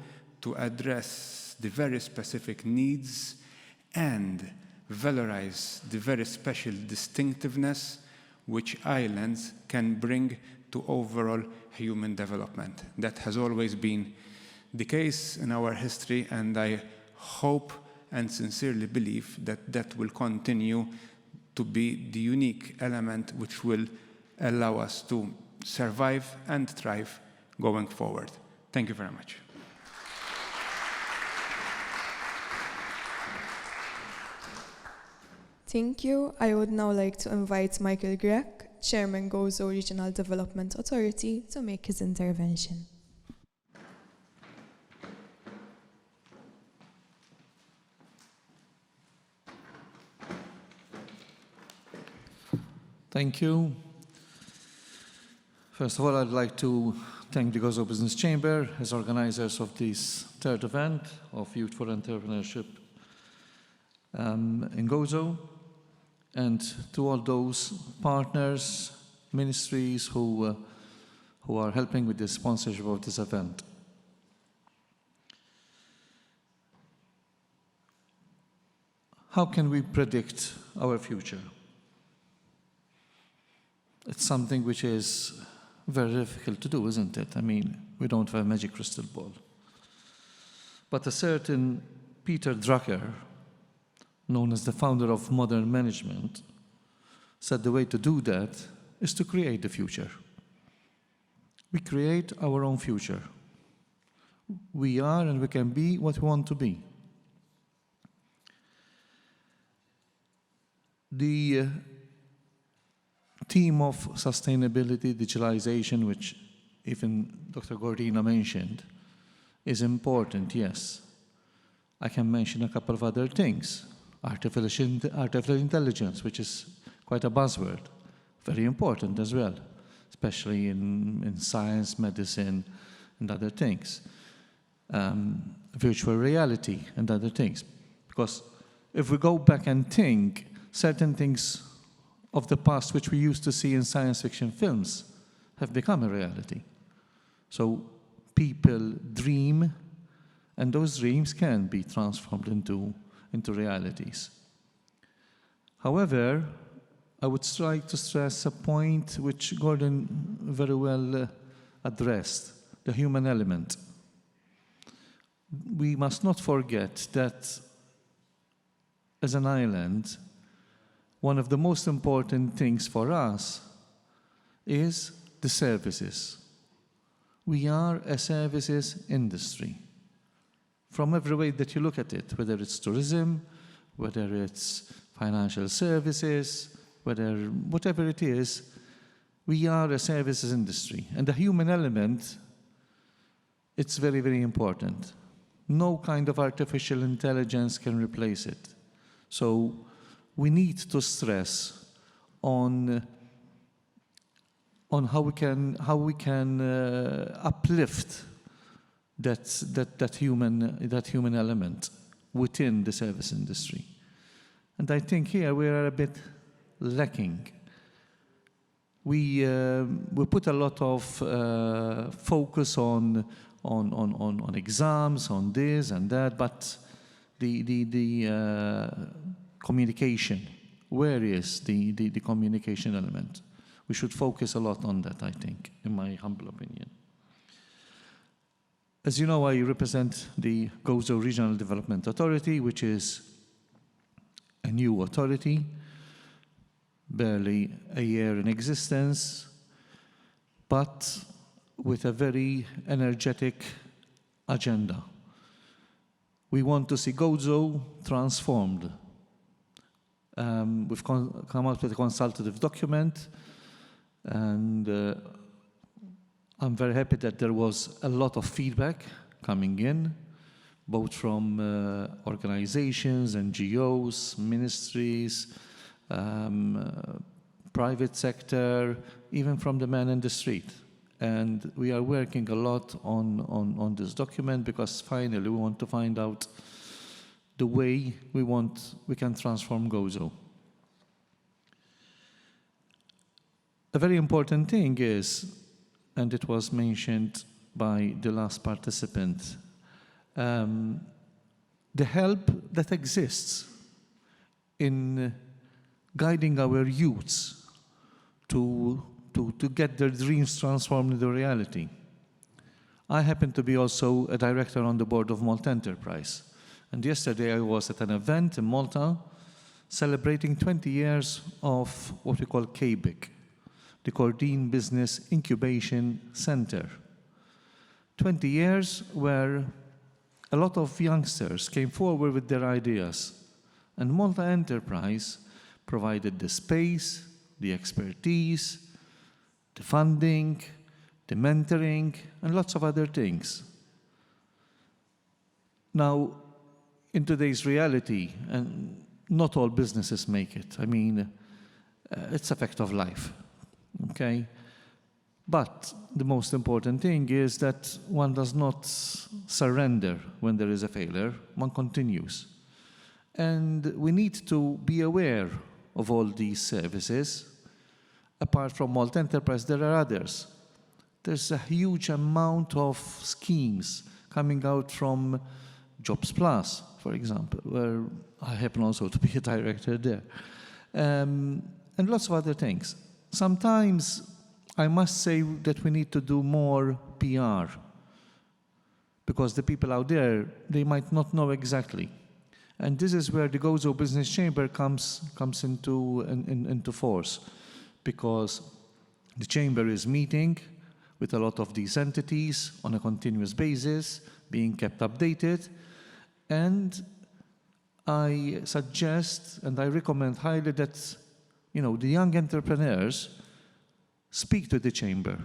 to address the very specific needs and valorize the very special distinctiveness which islands can bring to overall human development. That has always been the case in our history, and I hope and sincerely believe that that will continue to be the unique element which will allow us to survive and thrive going forward. Thank you very much. Thank you. I would now like to invite Michael Grech, Chairman Gozo Regional Development Authority, to make his intervention. Thank you. First of all, I'd like to thank the Gozo Business Chamber as organizers of this third event of Youth for Entrepreneurship in Gozo, and to all those partners, ministries who are helping with the sponsorship of this event. How can we predict our future? It's something which is very difficult to do, isn't it? I mean, we don't have a magic crystal ball. But a certain Peter Drucker, known as the founder of modern management, said the way to do that is to create the future. We create our own future. We are and we can be what we want to be. The theme of sustainability, digitalization, which even Dr. Gordina mentioned, is important, yes. I can mention a couple of other things. Artificial intelligence, which is quite a buzzword, very important as well, especially in science, medicine, and other things. Virtual reality and other things. Because if we go back and think, certain things of the past which we used to see in science fiction films have become a reality. So people dream, and those dreams can be transformed into realities. However, I would like to stress a point which Gordon very well addressed, the human element. We must not forget that as an island, one of the most important things for us is the services. We are a services industry. From every way that you look at it, whether it's tourism, whether it's financial services, whatever it is, we are a services industry. And the human element, it's very, very important. No kind of artificial intelligence can replace it. So we need to stress on how we can uplift that human element within the service industry. And I think here we are a bit lacking. We put a lot of focus on exams, on this and that, but the communication, where is the communication element? We should focus a lot on that, I think, in my humble opinion. As you know, I represent the Gozo Regional Development Authority, which is a new authority, barely a year in existence, but with a very energetic agenda. We want to see Gozo transformed. We've come up with a consultative document, and I'm very happy that there was a lot of feedback coming in, both from organizations, NGOs, ministries, private sector, even from the man in the street. And we are working a lot on this document because finally we want to find out the way we can transform Gozo. A very important thing is, and it was mentioned by the last participant, the help that exists in guiding our youths to get their dreams transformed into reality. I happen to be also a director on the board of Malta Enterprise. And yesterday I was at an event in Malta celebrating 20 years of what we call KBIC, the Cordine Business Incubation Center. 20 years where a lot of youngsters came forward with their ideas, and Malta Enterprise provided the space, the expertise, the funding, the mentoring, and lots of other things. Now, in today's reality, and not all businesses make it. I mean, it's a fact of life. Okay? But the most important thing is that one does not surrender when there is a failure, one continues. And we need to be aware of all these services. Apart from Malta Enterprise, there are others. There's a huge amount of schemes coming out from Jobs Plus, for example, where I happen also to be a director there. And lots of other things. Sometimes I must say that we need to do more PR because the people out there, they might not know exactly. And this is where the Gozo Business Chamber comes into force, because the chamber is meeting with a lot of these entities on a continuous basis, being kept updated. And I suggest and I recommend highly that, the young entrepreneurs speak to the chamber.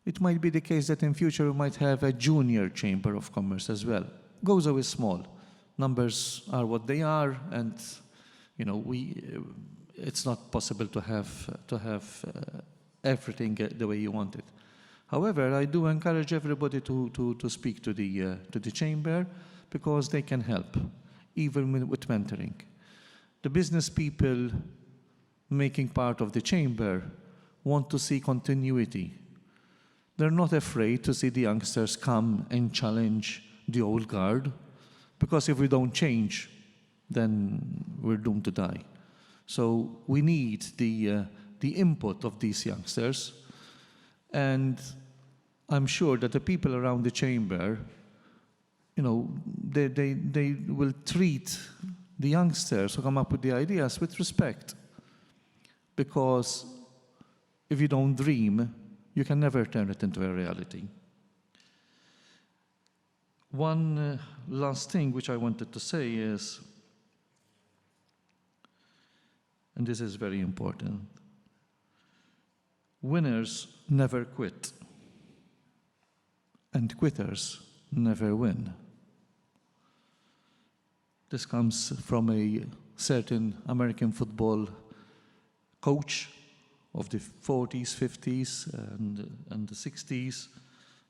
It might be the case that in future we might have a junior chamber of commerce as well. Gozo is small. Numbers are what they are, and it's not possible to have everything the way you want it. However, I do encourage everybody to speak to the chamber, because they can help, even with mentoring. The business people making part of the chamber want to see continuity. They're not afraid to see the youngsters come and challenge the old guard, because if we don't change, then we're doomed to die. So we need the input of these youngsters, and I'm sure that the people around the chamber, they will treat the youngsters who come up with the ideas with respect. Because if you don't dream, you can never turn it into a reality. One last thing which I wanted to say is, and this is very important, winners never quit, and quitters never win. This comes from a certain American football coach of the 40s, 50s, and the 60s,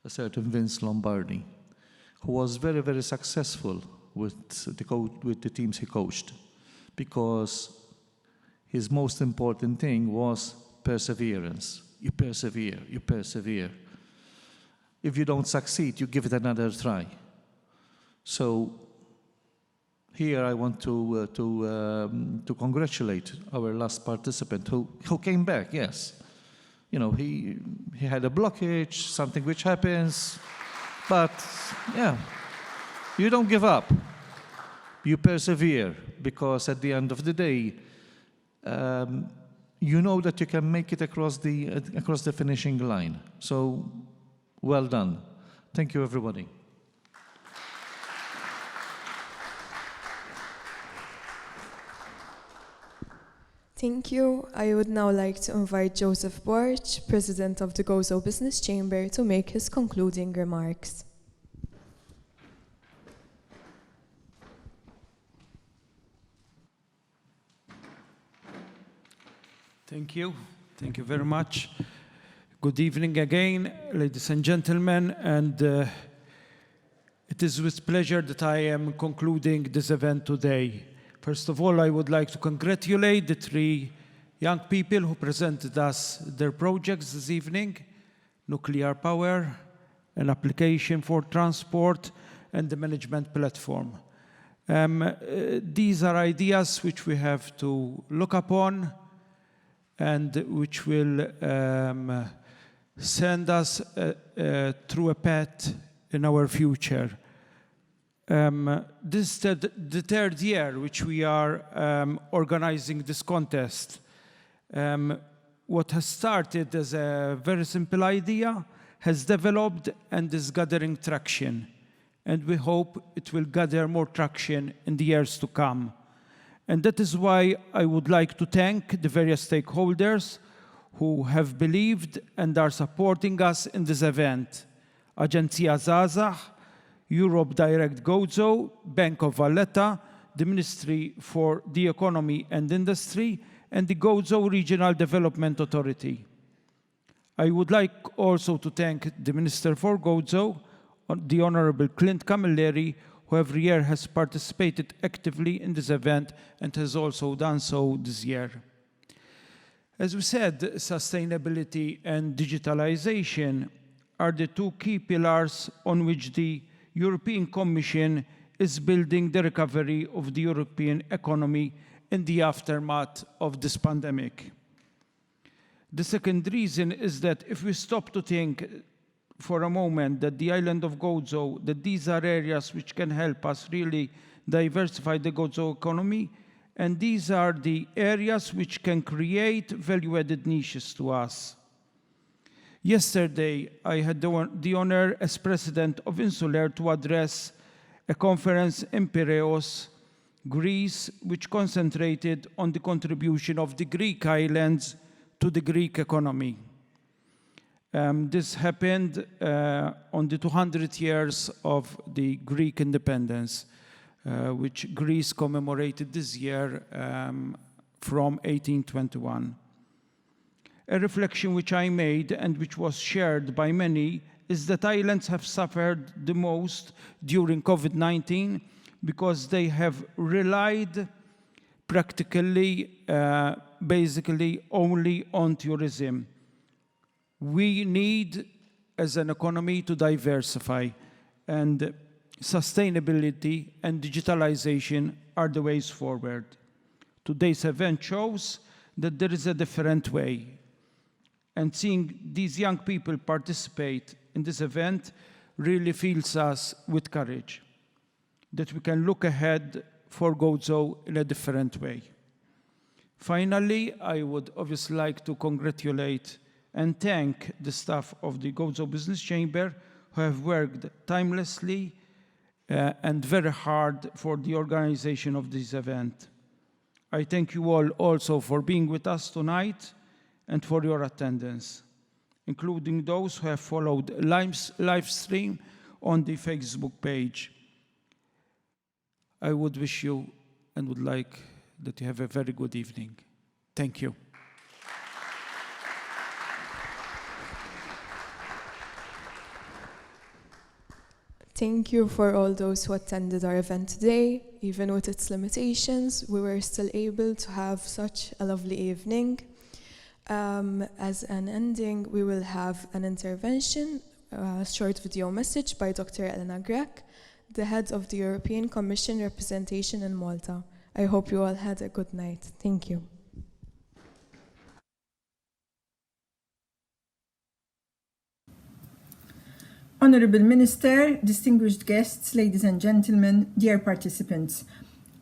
a certain Vince Lombardi, who was very, very successful with the teams he coached, because his most important thing was perseverance. You persevere, you persevere. If you don't succeed, you give it another try. So here I want to congratulate our last participant who came back, yes. You know, he had a blockage, something which happens, but yeah, you don't give up. You persevere, because at the end of the day, you know that you can make it across the finishing line. So, well done. Thank you, everybody. Thank you. I would now like to invite Joseph Borch, President of the Gozo Business Chamber, to make his concluding remarks. Thank you. Thank you very much. Good evening again, ladies and gentlemen, and it is with pleasure that I am concluding this event today. First of all, I would like to congratulate the 3 young people who presented us their projects this evening: nuclear power, an application for transport, and the management platform. These are ideas which we have to look upon and which will send us through a path in our future. This is the 3rd year which we are organizing this contest. What has started as a very simple idea has developed and is gathering traction. And we hope it will gather more traction in the years to come. And that is why I would like to thank the various stakeholders who have believed and are supporting us in this event: Aġenzija Żgħażagħ, EUROPE DIRECT Gozo, Bank of Valletta, the Ministry for the Economy and Industry, and the Gozo Regional Development Authority. I would like also to thank the Minister for Gozo, the Honorable Clint Camilleri, who every year has participated actively in this event and has also done so this year. As we said, sustainability and digitalization are the 2 key pillars on which the European Commission is building the recovery of the European economy in the aftermath of this pandemic. The second reason is that if we stop to think for a moment that the island of Gozo, that these are areas which can help us really diversify the Gozo economy, and these are the areas which can create value-added niches to us. Yesterday, I had the honor as president of Insular to address a conference in Piraeus, Greece, which concentrated on the contribution of the Greek islands to the Greek economy. This happened on the 200 years of the Greek independence, which Greece commemorated this year from 1821. A reflection which I made and which was shared by many is that islands have suffered the most during COVID-19 because they have relied practically, basically only on tourism. We need, as an economy, to diversify, and sustainability and digitalization are the ways forward. Today's event shows that there is a different way. And seeing these young people participate in this event really fills us with courage, that we can look ahead for Gozo in a different way. Finally, I would obviously like to congratulate and thank the staff of the Gozo Business Chamber who have worked tirelessly and very hard for the organization of this event. I thank you all also for being with us tonight and for your attendance, including those who have followed live stream on the Facebook page. I would wish you and would like that you have a very good evening. Thank you. Thank you for all those who attended our event today. Even with its limitations, we were still able to have such a lovely evening. As an ending, we will have an intervention, a short video message by Dr. Elena Grek, the head of the European Commission representation in Malta. I hope you all had a good night. Thank you. Honourable Minister, distinguished guests, ladies and gentlemen, dear participants.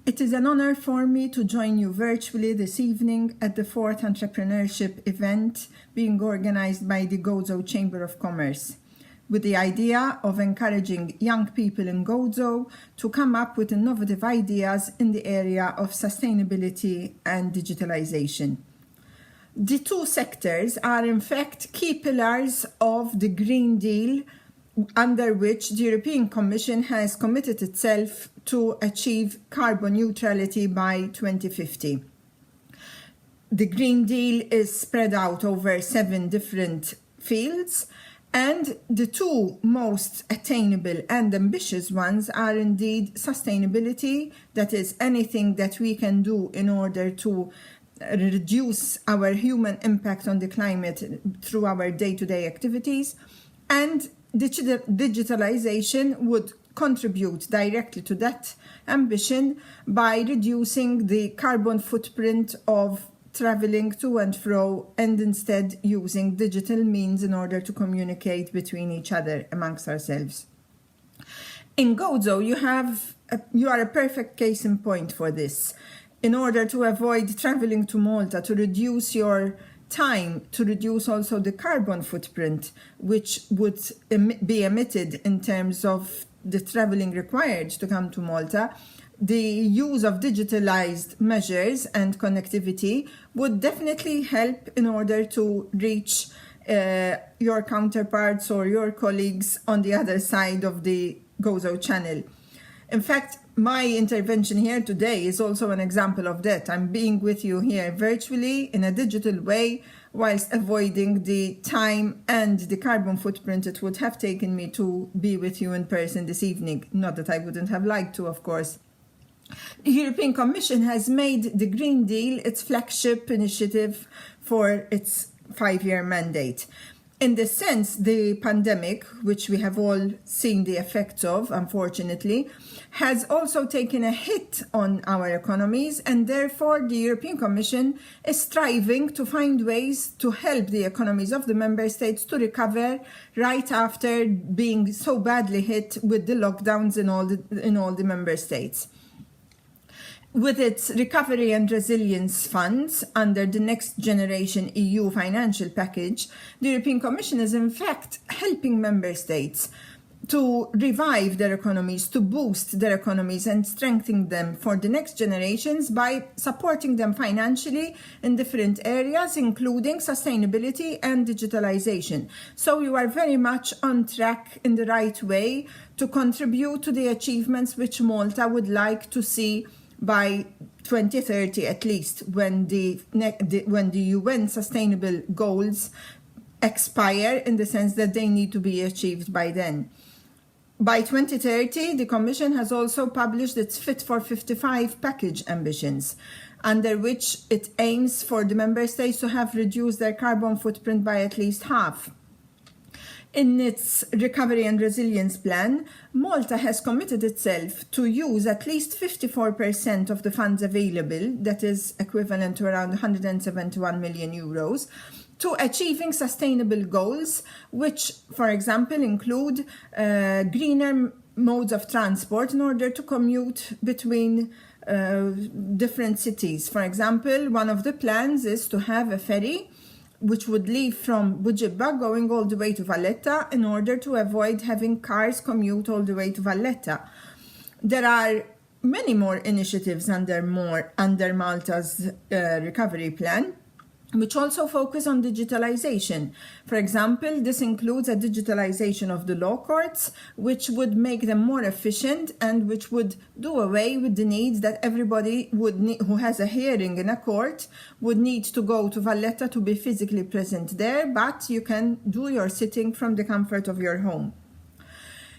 It is an honour for me to join you virtually this evening at the 4th Entrepreneurship event being organised by the Gozo Chamber of Commerce, with the idea of encouraging young people in Gozo to come up with innovative ideas in the area of sustainability and digitalisation. The two sectors are in fact key pillars of the Green Deal, under which the European Commission has committed itself to achieve carbon neutrality by 2050. The Green Deal is spread out over 7 different fields, and the two most attainable and ambitious ones are indeed sustainability, that is anything that we can do in order to reduce our human impact on the climate through our day-to-day activities, and digitalization would contribute directly to that ambition by reducing the carbon footprint of traveling to and fro, and instead using digital means in order to communicate between each other amongst ourselves. In Gozo, you are a perfect case in point for this. In order to avoid traveling to Malta, to reduce your time, to reduce also the carbon footprint, which would be emitted in terms of the traveling required to come to Malta, the use of digitalized measures and connectivity would definitely help in order to reach your counterparts or your colleagues on the other side of the Gozo Channel. In fact, my intervention here today is also an example of that. I'm being with you here virtually in a digital way, whilst avoiding the time and the carbon footprint it would have taken me to be with you in person this evening. Not that I wouldn't have liked to, of course. The European Commission has made the Green Deal its flagship initiative for its 5-year mandate. In this sense, the pandemic, which we have all seen the effects of, unfortunately, has also taken a hit on our economies, and therefore the European Commission is striving to find ways to help the economies of the member states to recover right after being so badly hit with the lockdowns in all the member states. With its recovery and resilience funds under the Next Generation EU financial package, the European Commission is in fact helping member states to revive their economies, to boost their economies and strengthen them for the next generations by supporting them financially in different areas, including sustainability and digitalization. So you are very much on track in the right way to contribute to the achievements which Malta would like to see by 2030 at least, when the UN sustainable goals expire, in the sense that they need to be achieved by then. By 2030, the Commission has also published its Fit for 55 package ambitions, under which it aims for the member states to have reduced their carbon footprint by at least half. In its recovery and resilience plan, Malta has committed itself to use at least 54% of the funds available, that is equivalent to around 171 million euros, to achieving sustainable goals, which, for example, include greener modes of transport in order to commute between different cities. For example, one of the plans is to have a ferry which would leave from Bujibba going all the way to Valletta in order to avoid having cars commute all the way to Valletta. There are many more initiatives under Malta's recovery plan, which also focus on digitalization. For example, this includes a digitalization of the law courts, which would make them more efficient and which would do away with the need that everybody who has a hearing in a court would need to go to Valletta to be physically present there, but you can do your sitting from the comfort of your home.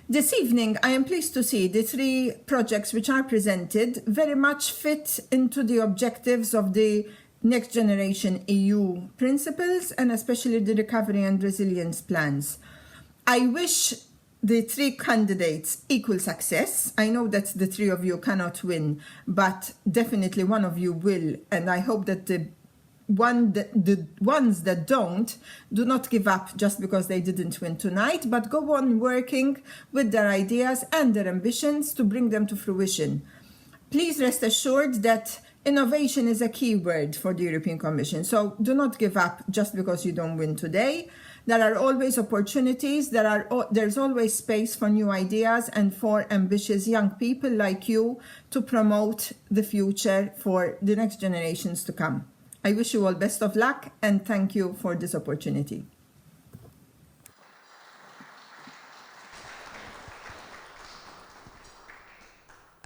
This evening, I am pleased to see the 3 projects which are presented very much fit into the objectives of the Next Generation EU principles and especially the recovery and resilience plans. I wish the 3 candidates equal success. I know that the 3 of you cannot win, but definitely one of you will, and I hope that the ones that do not give up just because they didn't win tonight, but go on working with their ideas and their ambitions to bring them to fruition. Please rest assured that innovation is a key word for the European Commission, so do not give up just because you don't win today. There are always opportunities, there's always space for new ideas and for ambitious young people like you to promote the future for the next generations to come. I wish you all best of luck and thank you for this opportunity.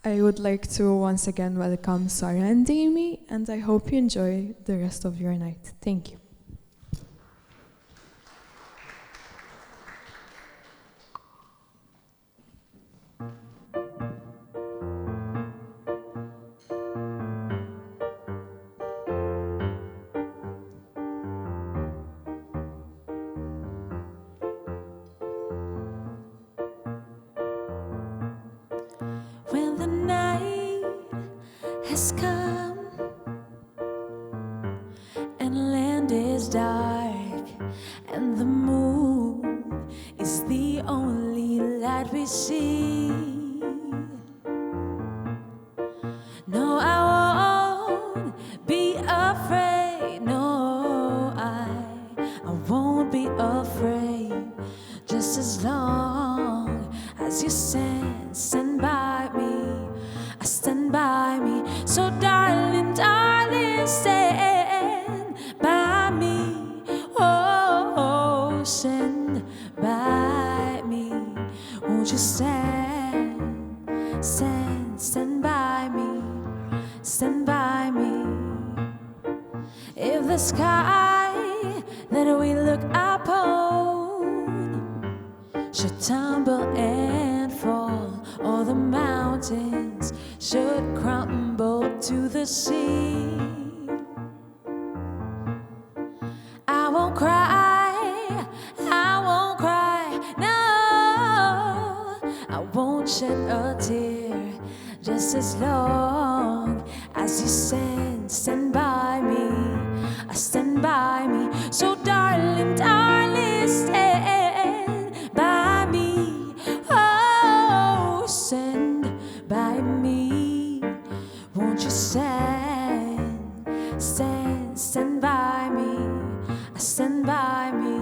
I would like to once again welcome Sarah and Amy, and I hope you enjoy the rest of your night. Thank you. When the night has come and land is dark and the moon is the only light we see, no, I won't be afraid, no, I won't be afraid, just as long as you stand by me, I stand by me. So darling, darling, stand by me. Oh, stand by me. Won't you stand by me, stand by me. If the sky that we look upon should tumble and fall, all the mountains should crumble to the sea, I won't cry, no, I won't shed a tear, just as long as you stand by me, I stand by me. So darling, darling, stand by me, oh, stand by me. Won't you stand by me, I stand by me.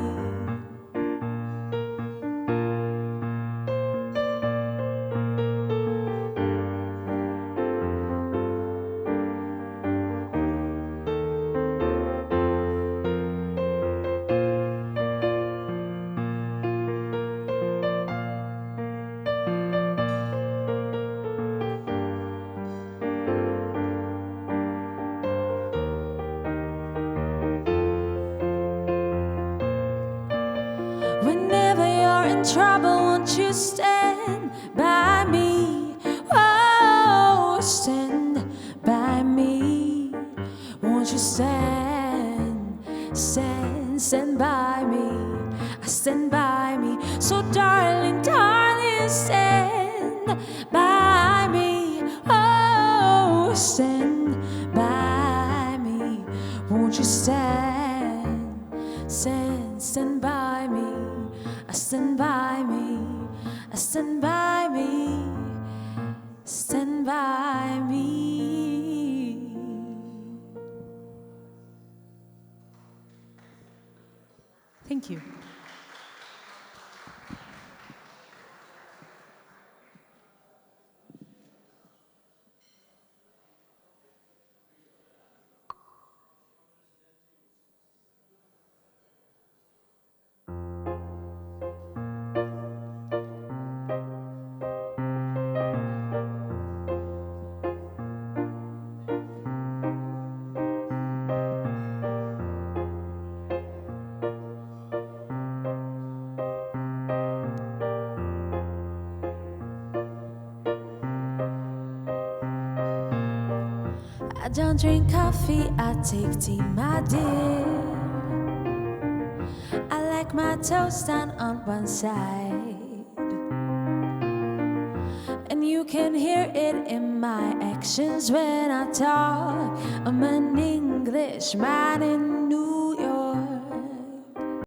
Whenever you're in trouble, won't you stand by me? Oh, stand by me. Won't you stand by me? I stand by me. So darling, darling, stand by me. Oh, stand by me. Won't you stand by me? I stand by me, I stand by me, stand by me. Thank you. I don't drink coffee, I take tea, my dear. I like my toast on one side, and you can hear it in my actions when I talk. I'm an Englishman in New York.